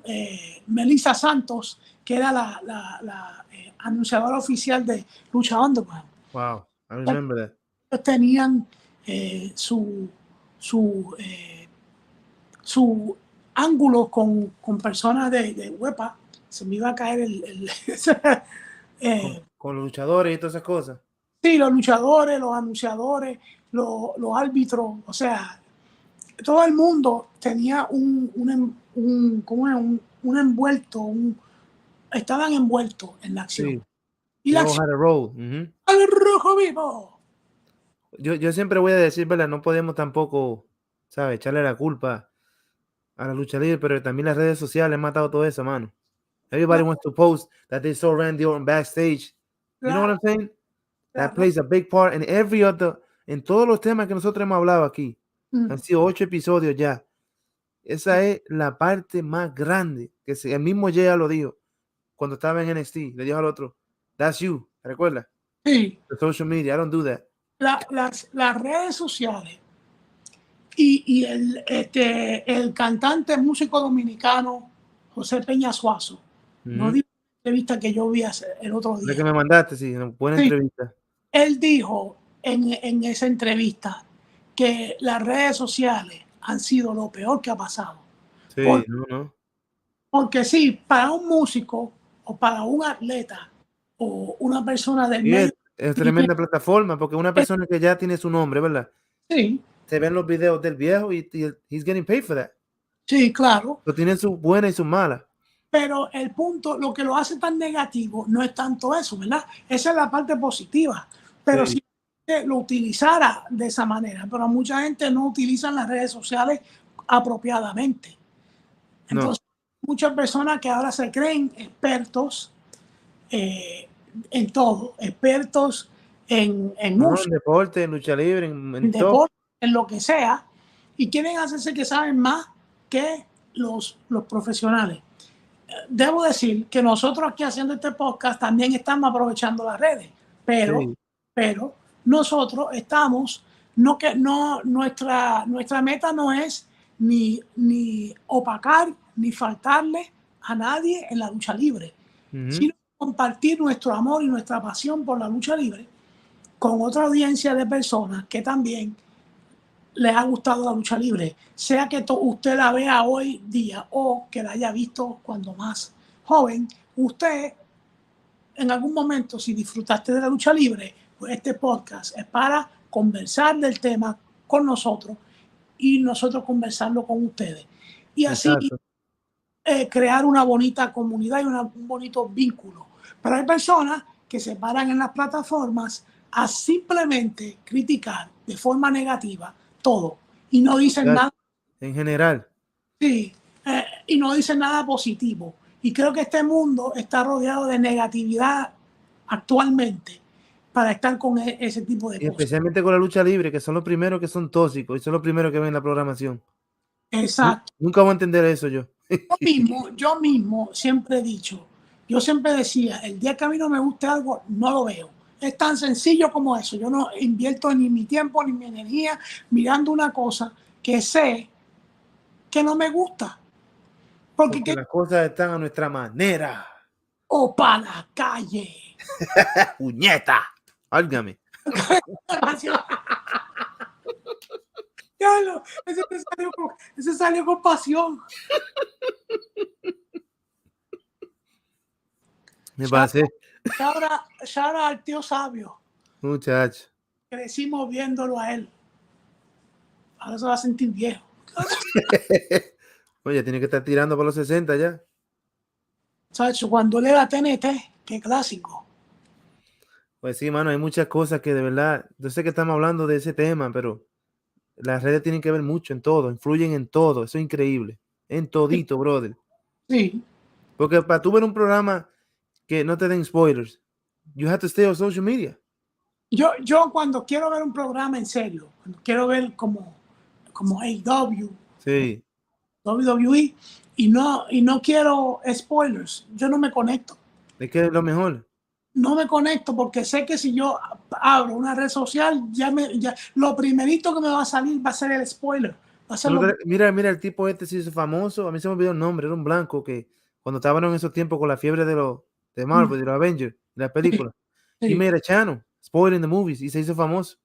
Melissa Santos, que era la anunciadora oficial de Lucha Underground. Wow, I remember that. Ellos tenían su ángulo con personas de huepa. Se me iba a caer con los luchadores y todas esas cosas. Sí, los luchadores, los anunciadores, los árbitros, o sea, todo el mundo tenía un envuelto, estaban envueltos en la acción. Sí. Y la They all acción had a role. al rojo vivo. Yo siempre voy a decir, ¿verdad? No podemos tampoco, ¿sabes? Echarle la culpa a la lucha libre, pero también las redes sociales han matado todo eso, mano. Everybody wants to post that they saw Randy Orton backstage. You know what I'm saying? That plays a big part in en todos los temas que nosotros hemos hablado aquí. Han sido 8 episodios ya. Esa es la parte más grande, que el mismo Jay lo dijo cuando estaba en NXT. Le dijo al otro, that's you, ¿te recuerdas? Sí. The social media, I don't do that. Las redes sociales y el cantante músico dominicano José Peña Suazo, no dijo en la entrevista que yo vi el otro día. La que me mandaste, sí, una buena entrevista. Él dijo en esa entrevista que las redes sociales han sido lo peor que ha pasado. Sí, Porque sí, para un músico o para un atleta o una persona del medio. Es tremenda plataforma, porque una persona que ya tiene su nombre, ¿verdad? Sí. Se ven los videos del viejo y he's getting paid for that. Sí, claro. Lo tienen sus buenas y sus malas. Pero el punto, lo que lo hace tan negativo no es tanto eso, ¿verdad? Esa es la parte positiva. Pero si lo utilizara de esa manera, pero mucha gente no utiliza las redes sociales apropiadamente. Entonces, muchas personas que ahora se creen expertos en todo, expertos en música, en deporte, en lucha libre, en deporte, en lo que sea, y quieren hacerse que saben más que los profesionales. Debo decir que nosotros aquí haciendo este podcast también estamos aprovechando las redes, pero nosotros estamos, nuestra meta no es ni opacar ni faltarle a nadie en la lucha libre, sino compartir nuestro amor y nuestra pasión por la lucha libre con otra audiencia de personas que también les ha gustado la lucha libre, sea que usted la vea hoy día o que la haya visto cuando más joven. Usted, en algún momento, si disfrutaste de la lucha libre, pues este podcast es para conversar del tema con nosotros y nosotros conversarlo con ustedes. Y así crear una bonita comunidad y un bonito vínculo. Pero hay personas que se paran en las plataformas a simplemente criticar de forma negativa todo y no dicen nada en general. Sí, y no dicen nada positivo. Y creo que este mundo está rodeado de negatividad actualmente para estar con ese tipo de cosas. Especialmente con la lucha libre, que son los primeros que son tóxicos y son los primeros que ven la programación. Exacto. Nunca voy a entender eso yo. Yo mismo siempre he dicho, yo siempre decía, el día que a mí no me guste algo, no lo veo. Es tan sencillo como eso. Yo no invierto ni mi tiempo ni mi energía mirando una cosa que sé que no me gusta. Porque las cosas están a nuestra manera. O para la calle. ¡Puñeta! Álgame. Diablo, ese salió con pasión. Me pasé, Shout out al tío sabio. muchacho. Crecimos viéndolo a él. Ahora se va a sentir viejo. Oye, tiene que estar tirando por los 60 ya. Chacho, cuando él era TNT, qué clásico. Pues sí, mano, hay muchas cosas que de verdad, yo sé que estamos hablando de ese tema, pero las redes tienen que ver mucho en todo, influyen en todo, eso es increíble, en todito, brother. Sí. Porque para tú ver un programa que no te den spoilers, you have to stay on social media. Yo cuando quiero ver un programa en serio, cuando quiero ver como AEW, Sí, WWE, y no quiero spoilers, yo no me conecto. es que es lo mejor. No me conecto porque sé que si yo abro una red social, ya lo primerito que me va a salir va a ser el spoiler. Va a ser Mira, el tipo este se hizo famoso, a mí se me olvidó el nombre, era un blanco que cuando estaban en esos tiempos con la fiebre de Marvel, de los Avengers, de las películas, he sí, made a channel, spoiling the movies, y se hizo famoso.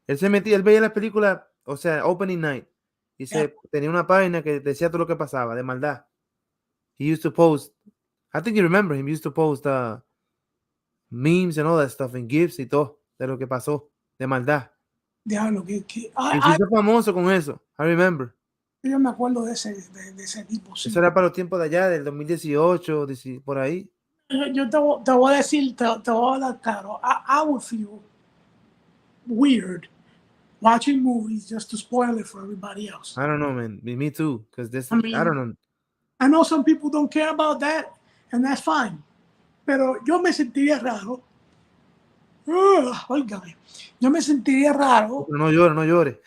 Él se metía, él veía las películas, o sea, opening night, y yeah, tenía una página que decía todo lo que pasaba, de maldad. He used to post, I think you remember him, he used to post memes and all that stuff, and GIFs y todo, de lo que pasó, de maldad. diablo, Y se hizo famoso con eso, I remember. yo me acuerdo de ese tipo, sí. Eso era para los tiempos de allá, del 2018, por ahí. Yo te voy a decir, te voy a hablar claro. I would feel weird watching movies just to spoil it for everybody else. I don't know, man. Me too, because I mean, I don't know. I know some people don't care about that, and that's fine. Pero yo me sentiría raro. Óigame, yo me sentiría raro No llore, no llore.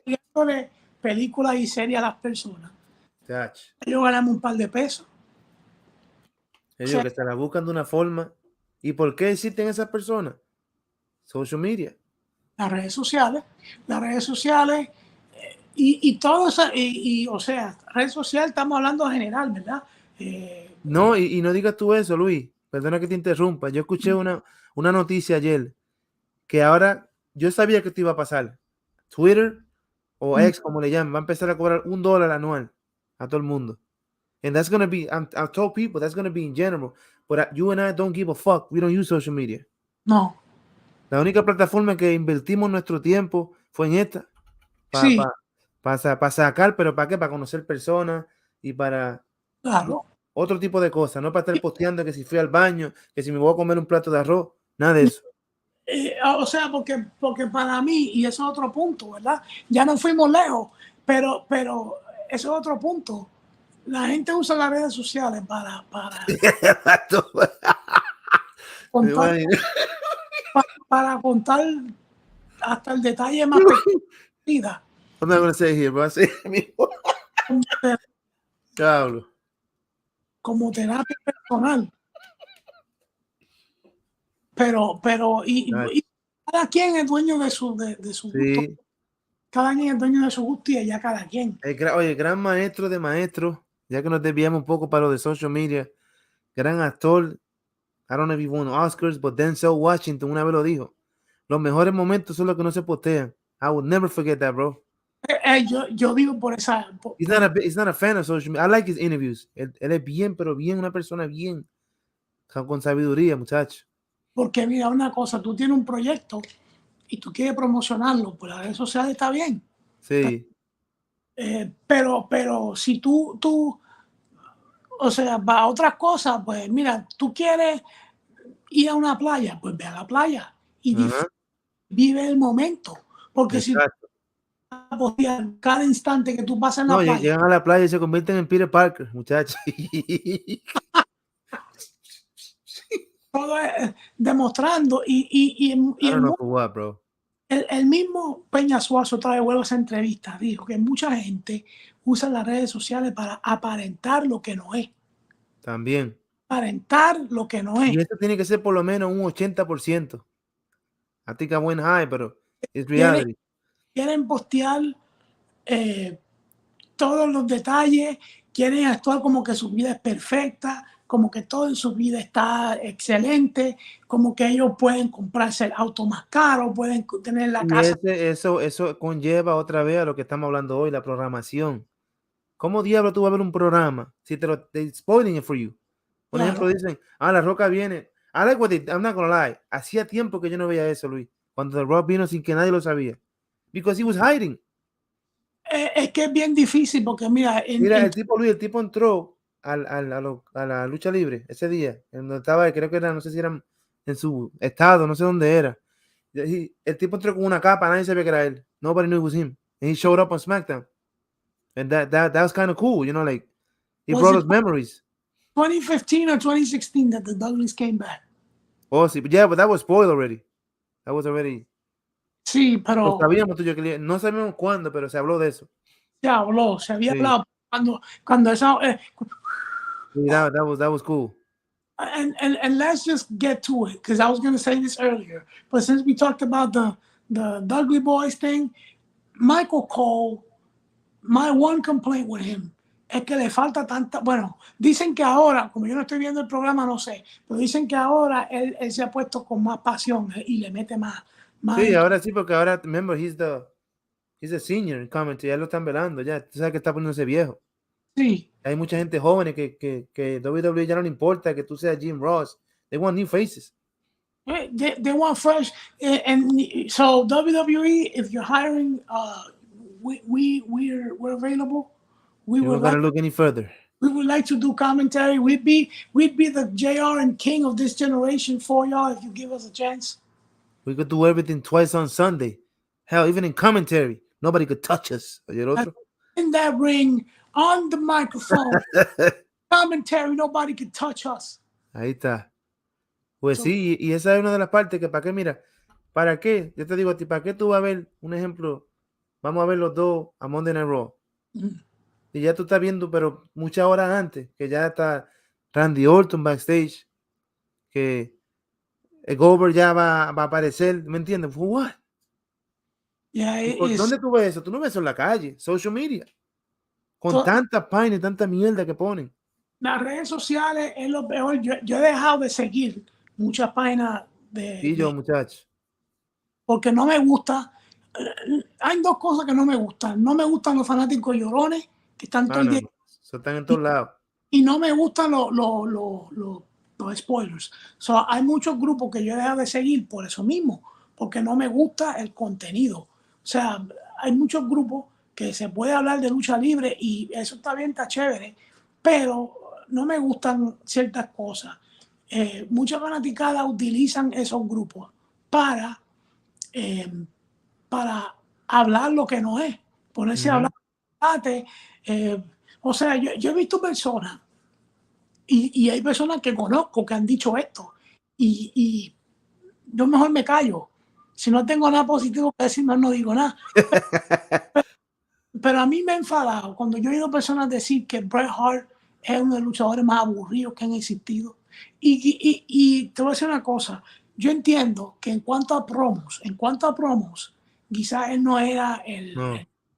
viéndole películas y series a las personas. Chach. Yo ganamos un par de pesos. Yo O digo sea, que se la buscan de una forma. ¿Y por qué existen esas personas? Social media. las redes sociales y todo eso, o sea, red social estamos hablando en general, ¿verdad? No, y no digas tú eso, Luis. Perdona que te interrumpa. Yo escuché una noticia ayer que ahora yo sabía que esto iba a pasar. Twitter o X, como le llaman, va a empezar a cobrar $1 anual a todo el mundo. And that's going to be, I told people, that's going to be in general. But you and I don't give a fuck. We don't use social media. No, La única plataforma que invertimos nuestro tiempo fue en esta. sí, Para sacar, pero ¿para qué? Para conocer personas y para claro. otro tipo de cosas. No para estar posteando que si fui al baño, que si me voy a comer un plato de arroz. Nada de eso. O sea, porque para mí, y eso es otro punto, ¿verdad? Ya no fuimos lejos, pero eso es otro punto. La gente usa las redes sociales contar, para contar hasta el detalle más pequeño de la vida. I'm not going to say here, but I say Diablo. Como terapia personal. Y cada quien es dueño de su gusto. Sí. Cada quien es dueño de su gusto y allá cada quien. Oye, gran maestro de maestros, ya que nos desviamos un poco para lo de social media, gran actor, I don't know if he won Oscars, but Denzel Washington una vez lo dijo. Los mejores momentos son los que no se postean. I will never forget that, bro. Yo vivo por esa. He's not a fan of social media. I like his interviews. Él es bien, pero bien, una persona bien, con sabiduría, muchacho. Porque mira, una cosa, tú tienes un proyecto y tú quieres promocionarlo por las redes sociales, está bien. Sí. Pero si tú, o sea, para otras cosas, pues mira, tú quieres ir a una playa, pues ve a la playa y vive el momento. Porque Exacto. si tú vas a postear cada instante que tú pasas en la No, playa, llegan a la playa y se convierten en Peter Parker, muchachos. todo es demostrando y I don't know for what, bro. el mismo Peña Suazo otra vez vuelve a esa entrevista, dijo que mucha gente usa las redes sociales para aparentar lo que no es. También. Aparentar lo que no es. Y esto tiene que ser por lo menos un 80%. I think I went high, pero it's reality. Quieren postear todos los detalles quieren actuar como que su vida es perfecta, como que todo en su vida está excelente, como que ellos pueden comprarse el auto más caro, pueden tener la Y casa. eso conlleva otra vez a lo que estamos hablando hoy, la programación. ¿Cómo diablo tú vas a ver un programa si they spoiling it for you? Por ejemplo, Claro. dicen, La Roca viene. I like what I'm not gonna lie. Hacía tiempo que yo no veía eso, Luis. Cuando The Rock vino sin que nadie lo sabía. Because he was hiding. Es que es bien difícil porque mira, Mira, el tipo entró a la lucha libre ese día, en donde estaba, creo que era, no sé si era en su estado, no sé dónde era. El tipo entró con una capa, nadie sabía que era él. Nobody knew it was him. And he showed up on SmackDown. And that was kind of cool, you know, like, he was brought it us memories. 2015 or 2016 that the Dudleys came back? Oh, sí, yeah, but that was spoiled already. That was already. Sí, Lo pero sabíamos tú y yo, que no sabíamos cuándo, pero se habló de eso. se había Sí, hablado cuando esa, sí, that was cool. and let's just get to it because I was going to say this earlier, but since we talked about the Dudley Boys thing, Michael Cole, my one complaint with him es que le falta tanta, bueno, dicen que ahora, como yo no estoy viendo el programa, no sé, pero dicen que ahora él se ha puesto con más pasión y le mete más Sí, ahora sí, porque ahora, remember, he's a senior in commentary, ya lo están velando, ya, tú sabes que está poniéndose viejo. sí. Hay mucha gente joven que WWE ya no le importa que tú seas Jim Ross. They want new faces. They want fresh, and so WWE, if you're hiring, we're available. We You would don't gotta like look any further. we would like to do commentary. We'd be the JR and King of this generation for y'all if you give us a chance. We could do everything twice on Sunday. Hell, even in commentary, nobody could touch us. Oye, el otro. In that ring, on the microphone, commentary, nobody can touch us. Ahí está. Pues So, sí, y esa es una de las partes que, ¿para qué? Mira, ¿para qué? Yo te digo a ti, ¿para qué tú vas a ver un ejemplo? Vamos a ver los dos a Monday Night Raw. Y ya tú estás viendo, pero muchas horas antes, que ya está Randy Orton backstage, que Goldberg ya va a aparecer, ¿me entiendes? For what? yeah, ¿Dónde tú ves eso? Tú no ves eso en la calle, social media, con so, tanta página y tanta mierda que ponen. las redes sociales es lo peor. Yo he dejado de seguir muchas páginas Y yo, muchachos. porque no me gusta. Hay dos cosas que no me gustan. No me gustan los fanáticos llorones que están todo el día. No. Eso están en todos lados. Y no me gustan los spoilers. So, hay muchos grupos que yo he dejado de seguir por eso mismo, porque no me gusta el contenido. O sea, hay muchos grupos que se puede hablar de lucha libre y eso está bien, está chévere, pero no me gustan ciertas cosas. Muchas fanaticadas utilizan esos grupos para, eh, para hablar lo que no es, ponerse a hablar. O sea, yo he visto personas y hay personas que conozco que han dicho esto y yo mejor me callo. Si no tengo nada positivo que decir, no digo nada. Pero a mí me ha enfadado cuando yo he oído personas decir que Bret Hart es uno de los luchadores más aburridos que han existido. Y te voy a decir una cosa, yo entiendo que en cuanto a promos, quizás él no era el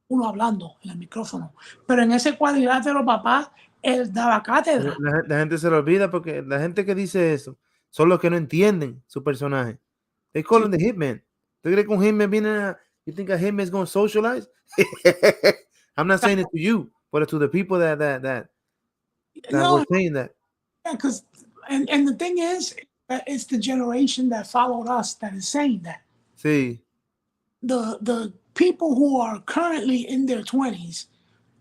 uno hablando en el micrófono, pero en ese cuadrilátero, papá, él daba cátedra. La gente se lo olvida porque la gente que dice eso son los que no entienden su personaje. They call him the Hitman. ¿Tú crees que un Hitman viene a... You think a Hitman is going to socialize? I'm not saying it to you, but to the people that were saying that. Yeah, because and the thing is, it's the generation that followed us that is saying that. Sí. The people who are currently in their 20s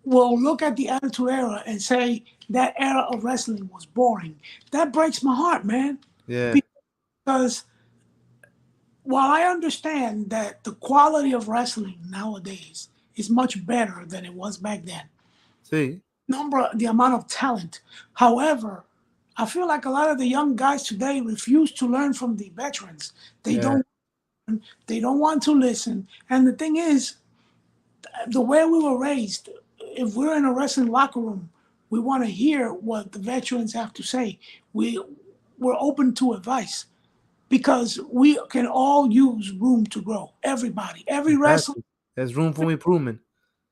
will look at the Attitude Era and say that era of wrestling was boring. That breaks my heart, man. Yeah. Because while I understand that the quality of wrestling nowadays is much better than it was back then, Sí. the amount of talent. However, I feel like a lot of the young guys today refuse to learn from the veterans. They don't want to listen. And the thing is, the way we were raised, if we're in a wrestling locker room, we want to hear what the veterans have to say. We're open to advice because we can all use room to grow. Everybody, every wrestler. There's room for improvement.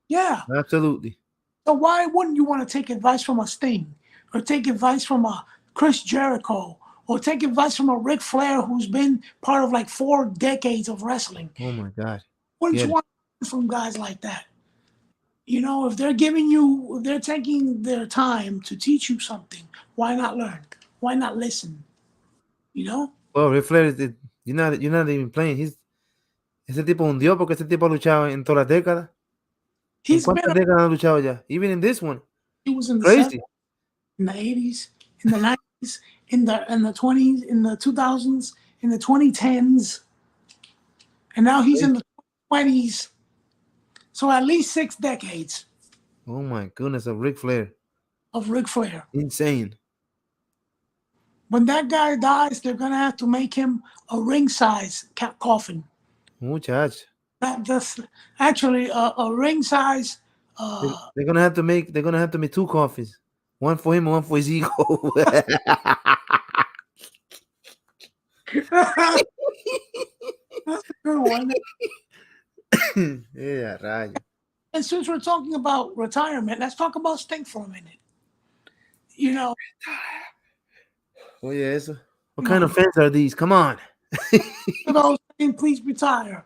Yeah. Absolutely. So why wouldn't you want to take advice from a Sting, or take advice from a Chris Jericho, or take advice from a Ric Flair who's been part of like 4 decades of wrestling? Oh my God. Wouldn't Get you it. want to learn from guys like that? You know, if they're giving you, if they're taking their time to teach you something, why not learn? Why not listen? You know? Well, Ric Flair, you're not even playing. Ese tipo hundió porque ese tipo ha luchado en todas las décadas. ¿En He's been, cuántas décadas ha luchado ya? Even in this one. he was in the Crazy. 70s, in the 80s, in the 90s, in the 20s, in the 2000s, in the 2010s, and now he's in the 20s. So at least 6 decades Oh my goodness, of Ric Flair. of Ric Flair. Insane. When that guy dies, they're gonna have to make him a ring size coffin. Muchacho. That's actually a ring size. They're gonna have to make 2 coffins. One for him and one for his ego. That's a good one. Yeah, rayo. And since we're talking about retirement, let's talk about Sting for a minute. You know, Oye, eso. What kind of fans are these? Come on. you know, saying please retire.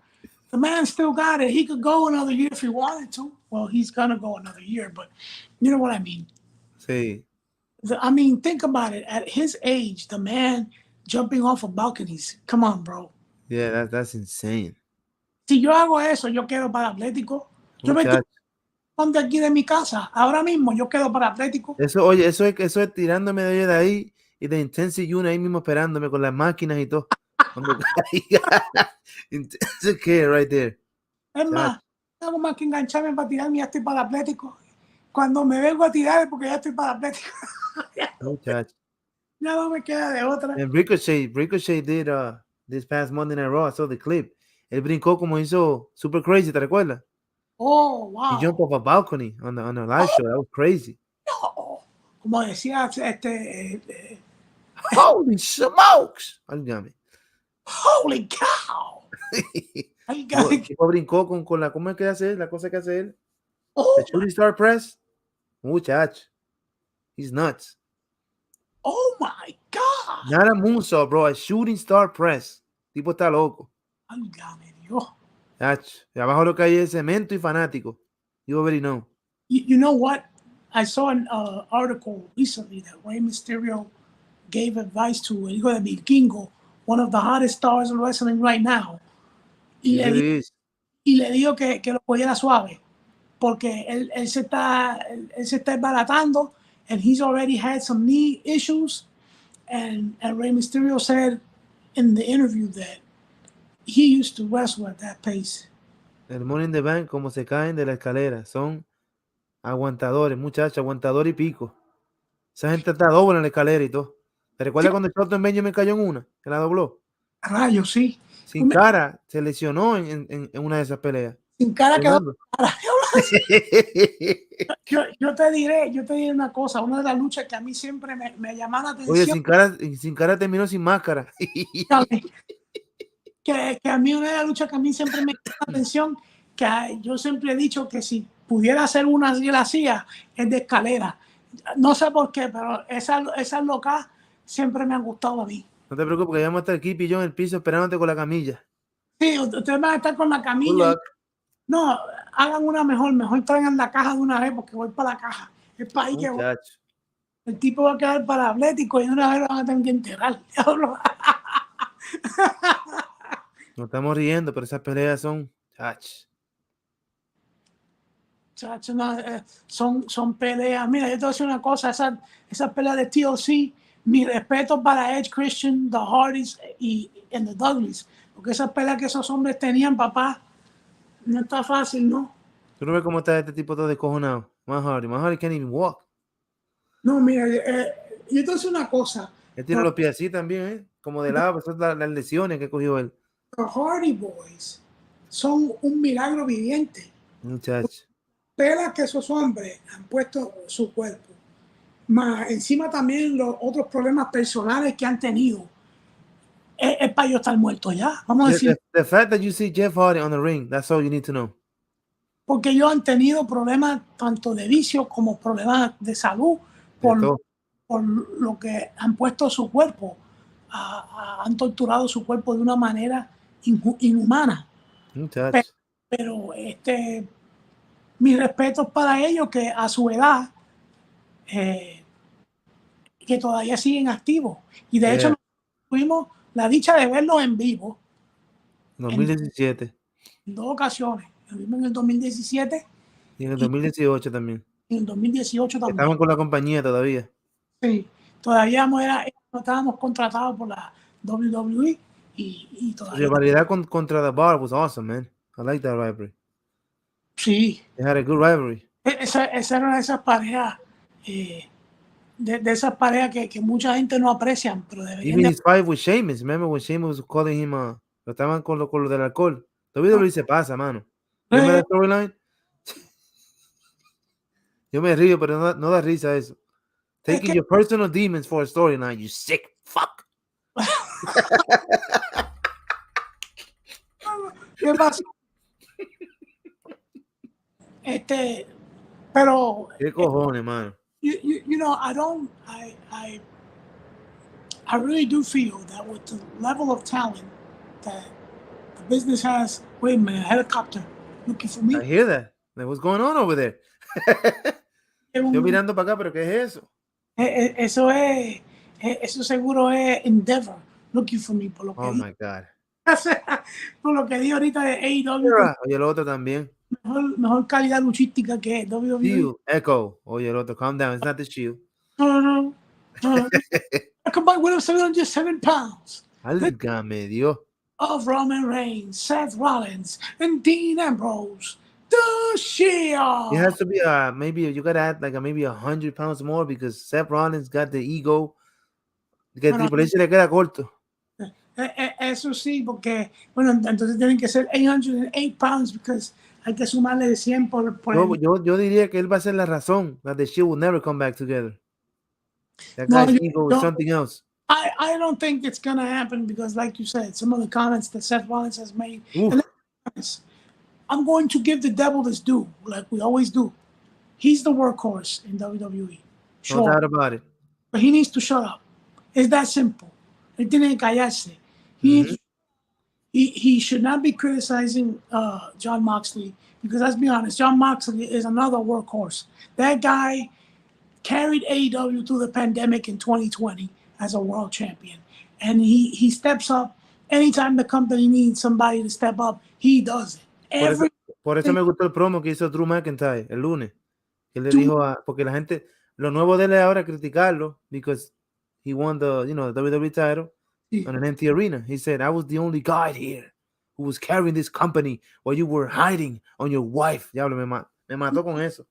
The man still got it. He could go another year if he wanted to. Well, he's gonna go another year, but you know what I mean. Sí. I mean, think about it. At his age, the man jumping off of balconies. Come on, bro. Yeah, that's insane. Si yo hago eso, yo quedo para Atlético. Yo me Muchacho. estoy de aquí de mi casa. Ahora mismo yo quedo para Atlético. Eso, oye, eso es tirándome de ahí y de Intensive Unit ahí mismo esperándome con las máquinas y todo. Cuando caiga. Intensive care right there. Es más, no hago más que engancharme para tirarme y ya estoy para Atlético. Cuando me vengo a tirar es porque ya estoy para Atlético. Muchacho. Ya no me queda de otra. And Ricochet did this past Monday Night Raw. I saw the clip. Él brincó como hizo Super Crazy, ¿te recuerdas? Oh, wow. He jumped off a balcony on a live show. That was crazy. No. Como decía Holy smokes! Válgame. holy cow. Ay, El tipo brincó con la, ¿cómo es que hace él? La cosa que hace él. oh, The shooting star press. Muchacho. He's nuts. oh my God. Not a moonsault, bro. A shooting star press. Tipo está loco. Válgame Dios. Chacho. Y abajo lo que hay es cemento y fanático. You already know. You know what? I saw an article recently that Rey Mysterio gave advice to El Hijo de Vikingo, one of the hottest stars in wrestling right now. Y It le, is. y le dijo que lo cogiera suave, porque él se está desbaratando, and he's already had some knee issues. And Rey Mysterio said in the interview that he used to wrestle at that pace. El Money in the Bank, como se caen de la escalera. Son aguantadores, muchachos, aguantador y pico. Esa gente está doble en la escalera y todo. ¿Te recuerdas cuando Shelton Benjamin cayó en una? Que la dobló. Rayos, sí. Sin cara, se lesionó en una de esas peleas. Sin cara quedó. Tremendo. Yo te diré una cosa, una de las luchas que a mí siempre me llama la Oye, atención. sin cara terminó sin máscara. que a mí una de las luchas que a mí siempre me llama la atención, que yo siempre he dicho que si pudiera hacer una así la hacía, es de escalera. No sé por qué, pero esas locas siempre me han gustado a mí. No te preocupes, que ya vamos a estar aquí y yo en el piso esperándote con la camilla. Sí, ustedes van a estar con la Good camilla. luck. No, hagan una mejor traigan la caja de una vez porque voy para la caja. Es para ahí que voy. Muchacho. El tipo va a quedar para Atlético y de una vez lo van a tener que enterrar. Nos estamos riendo, pero esas peleas son... Chacho, no, son peleas. Mira, yo te voy a decir una cosa, esas peleas de TLC, mi respeto para Edge, Christian, The Hardys y The Dudleys, porque esas peleas que esos hombres tenían, papá, no está fácil, ¿no? ¿Tú no ves cómo está este tipo todo descojonado? Más Hardy can't even walk. No, mira, yo te voy a decir una cosa. Él tiene los pies así también, ¿eh? Como de lado, esas son las lesiones que cogió él. The Hardy Boys son un milagro viviente. Muchacho. Pelas que esos hombres han puesto su cuerpo, más encima también los otros problemas personales que han tenido, es para yo estar muerto ya. Vamos a decir. The fact that you see Jeff Hardy on the ring, that's all you need to know. porque ellos han tenido problemas tanto de vicio como problemas de salud por lo que han puesto su cuerpo, han torturado su cuerpo de una manera inhumana. Pero mis respetos para ellos que a su edad que todavía siguen activos. Y de hecho tuvimos la dicha de verlos en vivo. 2017. En 2 ocasiones. Lo vimos en el 2017. Y en el 2018 también. En el 2018 también. Estaban con la compañía todavía. Sí, todavía no estábamos contratados por la WWE y todavía. Su rivalidad contra The Bar was awesome, man. I like that rivalry. Sí. They had a good rivalry. Esa era de esas parejas, de esas parejas que mucha gente no aprecian, pero deberían. Even his fight with Sheamus, remember when Sheamus was calling him, lo estaban con lo del alcohol. WWE se pasa, mano. Remember that storyline? Yo me río, pero no da risa eso. Taking your personal demons for a storyline, you sick fuck. ¿Qué pasa? Pero ¿Qué cojones, mano? You know, I really do feel that with the level of talent that the business has. Wait a minute, helicopter looking for me. I hear that. What's going on over there? Yo mirando para acá, pero ¿qué es eso? Eso seguro es Endeavor looking for me, por lo que oh my God. Por lo que di ahorita de AEW. Oye, el otro también. Mejor calidad luchística que WWE. Shield, Echo. Oye, el otro, calm down. It's not the Shield. No. I combined with 707 pounds. Álgame Dios. Of Roman Reigns, Seth Rollins, and Dean Ambrose. The Shield. It has to be maybe you gotta add like maybe 100 pounds more because Seth Rollins got the ego. Que Triple H le queda corto. Eso sí, porque bueno, entonces tienen que ser 808 pounds because hay que sumarle de 100 por yo diría que él va a ser la razón that the Shield will never come back together. That guy's ego is something else. I don't think it's gonna happen because, like you said, some of the comments that Seth Rollins has made. I'm going to give the devil his due, like we always do. He's the workhorse in WWE. No doubt about it. But he needs to shut up. It's that simple. Él tiene que callarse. He should not be criticizing Jon Moxley because, let's be honest, Jon Moxley is another workhorse. That guy carried AEW through the pandemic in 2020 as a world champion. And he steps up. Anytime the company needs somebody to step up, he does it. Por eso me gustó el promo que hizo Drew McIntyre el lunes. Que le dijo porque la gente, lo nuevo de él ahora criticarlo because he won the WWE title on an empty arena. He said, I was the only guy here who was carrying this company while you were hiding on your wife. Diablo, me mató con eso.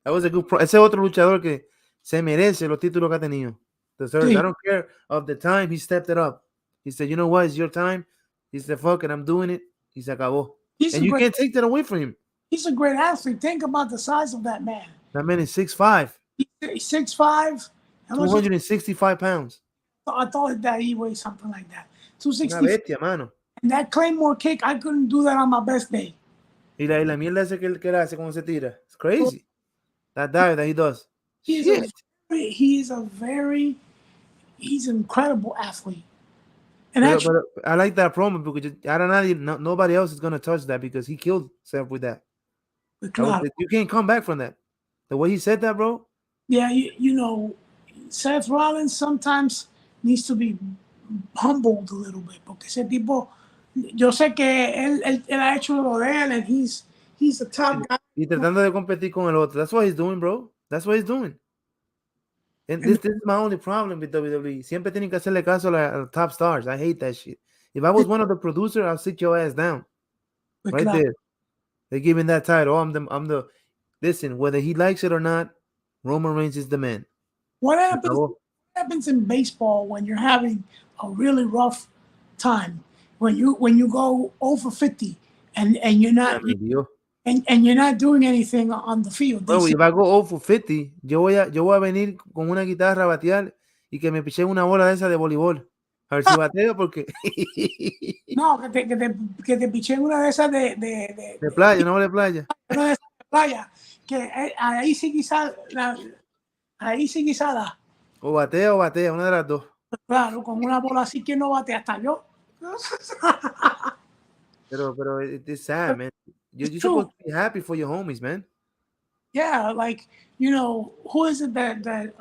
That was a good ese otro luchador que se merece los títulos que ha tenido. I don't care of the time he stepped it up. He said, you know what, it's your time. He said, fuck it, I'm doing it. Y se acabó. And you can't take that away from him. He's a great athlete. Think about the size of that man. That man is 6'5". He's 6'5". 265 pounds. I thought that he weighed something like that. 260. Una bestia, mano. And that Claymore kick, I couldn't do that on my best day. Y la mierda ese que él hace cuando se tira. It's crazy. That dive that he does. He's an incredible athlete. And but I like that promo because nobody else is going to touch that because he killed Seth with that. You can't come back from that. The way he said that, bro. Yeah, you know, Seth Rollins sometimes needs to be humbled a little bit porque ese tipo, yo sé que él ha hecho lo de él and he's a top guy. Y tratando de competir con el otro. That's what he's doing, bro. That's what he's doing. And this is my only problem with WWE. Siempre tienen que hacerle caso a los top stars. I hate that shit. If I was one of the producers, I'll sit your ass down. Right there. They give him that title. I'm the listen, whether he likes it or not, Roman Reigns is the man. What happens in baseball when you're having a really rough time? When you go over 50 and you're not and you're not doing anything on the field. Bro, if I go over 50, yo voy a venir con una guitarra a batear y que me piche una bola de esa de voleibol. A ver si bateo porque No, que te piché en una de esas de playa, no de playa. una de esas de playa, que ahí sí quizás, ahí sí quizás da. O batea, una de las dos. Claro, con una bola así que no bate hasta yo. Pero it's sad, man. It's You're true. supposed to be happy for your homies, man. Yeah, like, you know, who is it that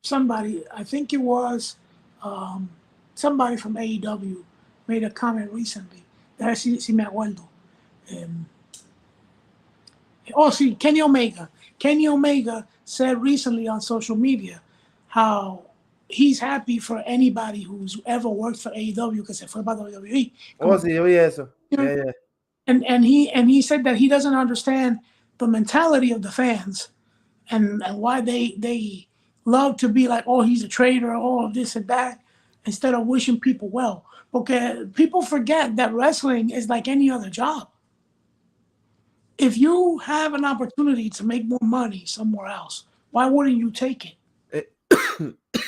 somebody, I think it was somebody from AEW made a comment recently. A ver si me acuerdo. Oh, sí, Kenny Omega. Kenny Omega said recently on social media how he's happy for anybody who's ever worked for AEW que se fue para WWE. Oh, sí, oye eso. Yeah, yeah. And he said that he doesn't understand the mentality of the fans and why they love to be like, oh, he's a traitor, oh, this and that, instead of wishing people well. Porque people forget that wrestling is like any other job. If you have an opportunity to make more money somewhere else, why wouldn't you take it?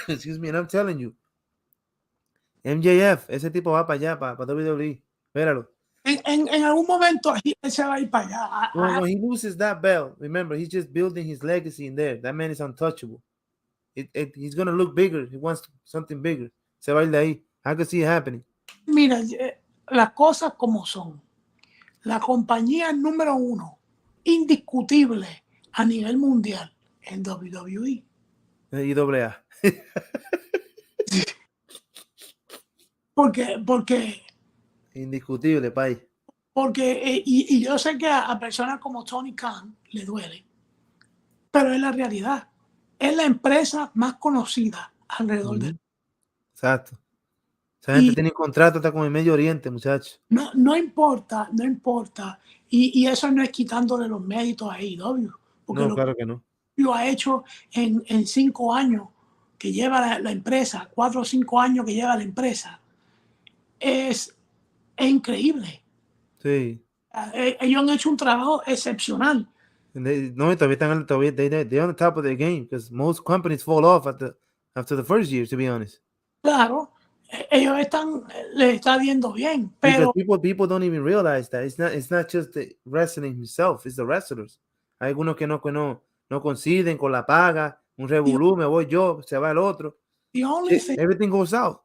Excuse me, and I'm telling you, MJF, ese tipo va para allá, para WWE. Espéralo. En algún momento él se va a ir para allá. When he loses that belt, remember, he's just building his legacy in there. That man is untouchable. He's going to look bigger. He wants something bigger. Se va a ir de ahí. I can see it happening. Mira, las cosas como son. La compañía número 1, indiscutible a nivel mundial, en WWE. IAA. Porque Indiscutible, pay. Porque, y yo sé que a personas como Tony Khan le duele, pero es la realidad. Es la empresa más conocida alrededor del Exacto. Esa gente Y tiene contrato hasta con el Medio Oriente, muchachos. no importa, no importa. Y eso no es quitándole los méritos a AEW, porque No, lo claro que no. que ha hecho en 5 años que lleva la empresa, 4 o 5 años que lleva la empresa, es increíble. Sí. Ellos han hecho un trabajo excepcional. No, todavía están, they're on the top of their game because most companies fall off after the first year, to be honest. Claro, ellos les está viendo bien, Because pero people don't even realize that it's not just the wrestling himself, it's the wrestlers. Hay algunos que no coinciden con la paga, un revolú, me voy yo, se va el otro. Everything goes out.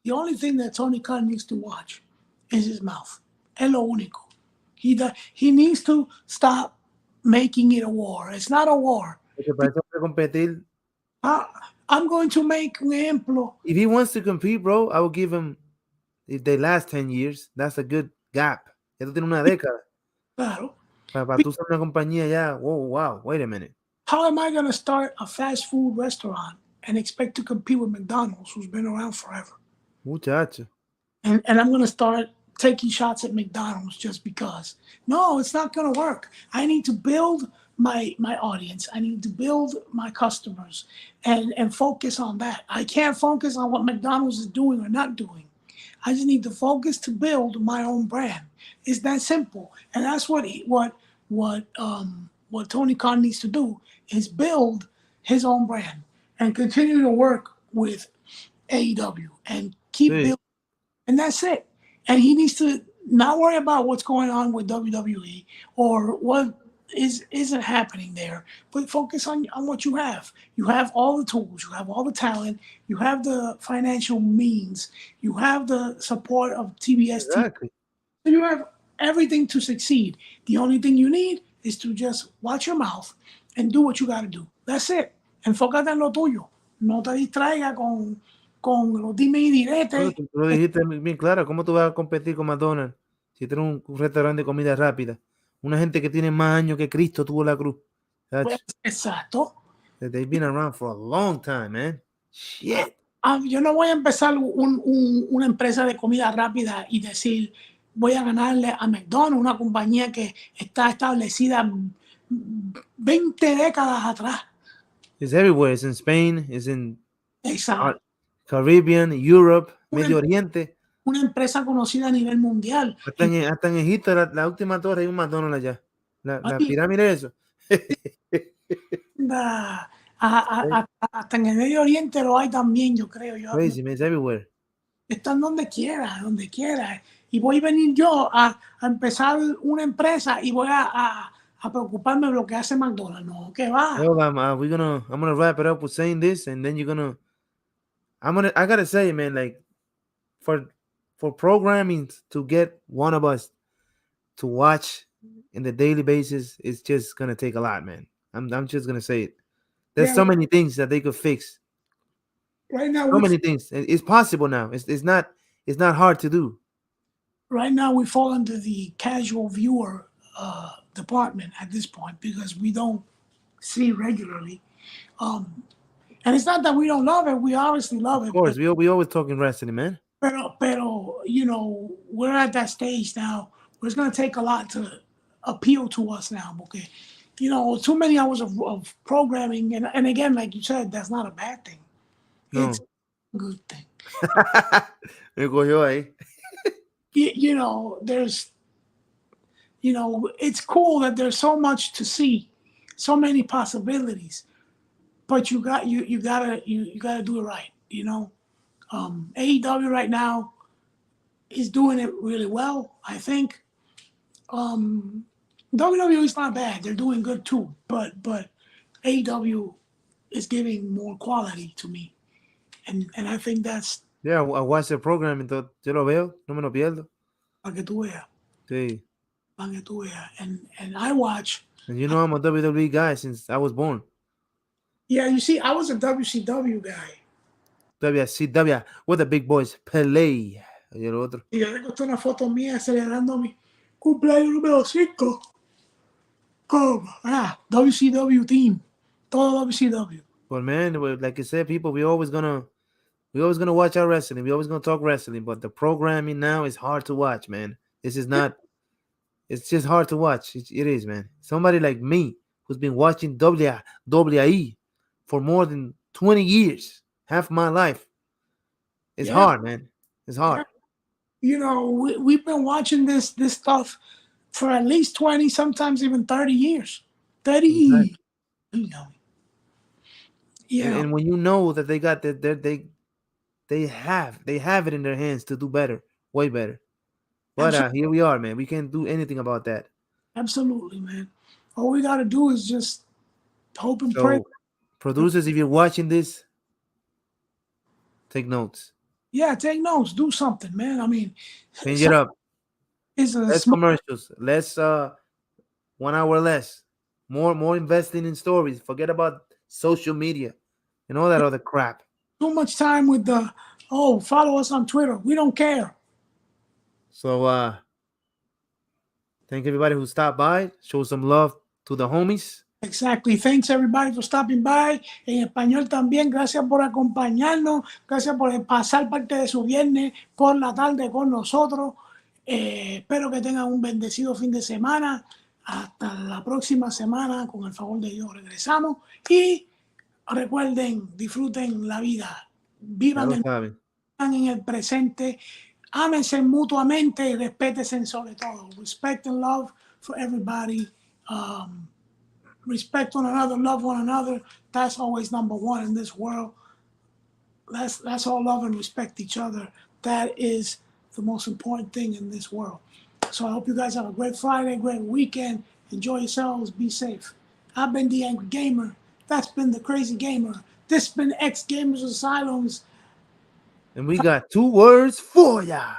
The only thing that Tony Khan needs to watch is his mouth. Es lo único. He needs to stop making it a war. It's not a war. Porque para eso hay que competir. I'm going to make un ejemplo. If he wants to compete, bro, I will give him, if they last 10 years, that's a good gap. Ya tú tienes una década. Claro. Para tú ser una compañía ya, wow, wait a minute. How am I going to start a fast food restaurant and expect to compete with McDonald's, who's been around forever? Muchacho. And I'm going to start taking shots at McDonald's just because. No, it's not going to work. I need to build my audience. I need to build my customers and focus on that. I can't focus on what McDonald's is doing or not doing. I just need to focus to build my own brand. It's that simple. And that's what Tony Khan needs to do, is build his own brand and continue to work with AEW and keep building. And that's it. And he needs to not worry about what's going on with WWE or what isn't happening there, but focus on what you have. You have all the tools, you have all the talent, you have the financial means, you have the support of TBS. Exactly. So you have everything to succeed. The only thing you need is to just watch your mouth and do what you got to do. That's it. Enfócate en lo tuyo. No te distraiga con los dime y direte. Tú lo dijiste bien claro. ¿Cómo tú vas a competir con McDonald's si tienes un restaurante de comida rápida? Una gente que tiene más años que Cristo tuvo la cruz. Pues, exacto. They've been around for a long time, man. Shit. Yo no voy a empezar una empresa de comida rápida y decir, voy a ganarle a McDonald's, una compañía que está establecida 20 décadas atrás. It's everywhere. It's in Spain. It's in Caribbean, Europe, Medio Oriente. Una empresa conocida a nivel mundial. Hasta en Egipto, la última torre hay un McDonald's allá. La pirámide, eso. Hasta en el Medio Oriente lo hay también, yo creo. Crazy, man. It's everywhere. Están donde quiera, donde quiera. Y voy a venir yo a empezar una empresa y voy a preocuparme de lo que hace McDonald's. No, ¿qué va? Well, I'm gonna wrap it up with saying this, and then I gotta say, man, like for programming to get one of us to watch in the daily basis, it's just gonna take a lot, man. I'm just gonna say it. There's so many things that they could fix. Right now, So many things. It's possible now. It's not hard to do. Right now, we fall into the casual viewer department at this point because we don't see regularly. And it's not that we don't love it. We obviously love it. Of course, we always talking wrestling, man. Pero, you know, we're at that stage now where it's going to take a lot to appeal to us now. Okay, you know, too many hours of programming. And again, like you said, that's not a bad thing. No. It's a good thing. Me cogió ahí. You know, it's cool that there's so much to see, so many possibilities, but you gotta do it right. You know, AEW right now is doing it really well. I think WWE is not bad; they're doing good too. But AEW is giving more quality to me, and I think that's. Yeah, I watch the program, entonces yo lo veo, no me lo pierdo. Para que tú veas. Sí. Para que tú veas. And I watch. And you know I'm a WWE guy since I was born. Yeah, you see, I was a WCW guy. WCW with the big boys, Pelé. Y el otro. Y yo le costó una foto mía celebrando mi cumpleaños número 5 con WCW team. Todo WCW. But man, like I said, people, we always gonna watch our wrestling. We always gonna talk wrestling. But the programming now is hard to watch, man. This is not. It's just hard to watch. It is, man. Somebody like me who's been watching WWE for more than 20 years, half my life. It's hard, man. It's hard. You know, we've been watching this stuff for at least 20, sometimes even 30 years. 30 years. You know. Yeah. And when you know that they got they have it in their hands to do better, way better. But here we are, man. We can't do anything about that. Absolutely, man. All we got to do is just hope and pray. Producers, if you're watching this, take notes. Yeah, take notes. Do something, man. I mean, change it up. Less commercials. Less 1 hour less. More investing in stories. Forget about social media and all that other crap. Too much time with follow us on Twitter. We don't care. So thank everybody who stopped by. Show some love to the homies. Exactly. Thanks everybody for stopping by. En español también. Gracias por acompañarnos. Gracias por pasar parte de su viernes por la tarde con nosotros. Espero que tengan un bendecido fin de semana. Hasta la próxima semana. Con el favor de Dios regresamos. Y recuerden, disfruten la vida. Vivan en el presente. Ámense mutuamente y respétense sobre todo. Respect and love for everybody. Respect one another, love one another. That's always number one in this world. Let's all love and respect each other. That is the most important thing in this world. So I hope you guys have a great Friday, great weekend. Enjoy yourselves. Be safe. I've been the Angry Gamer. That's been the Crazy Gamer. This has been X Gamers Asylums. And we got 2 words for ya.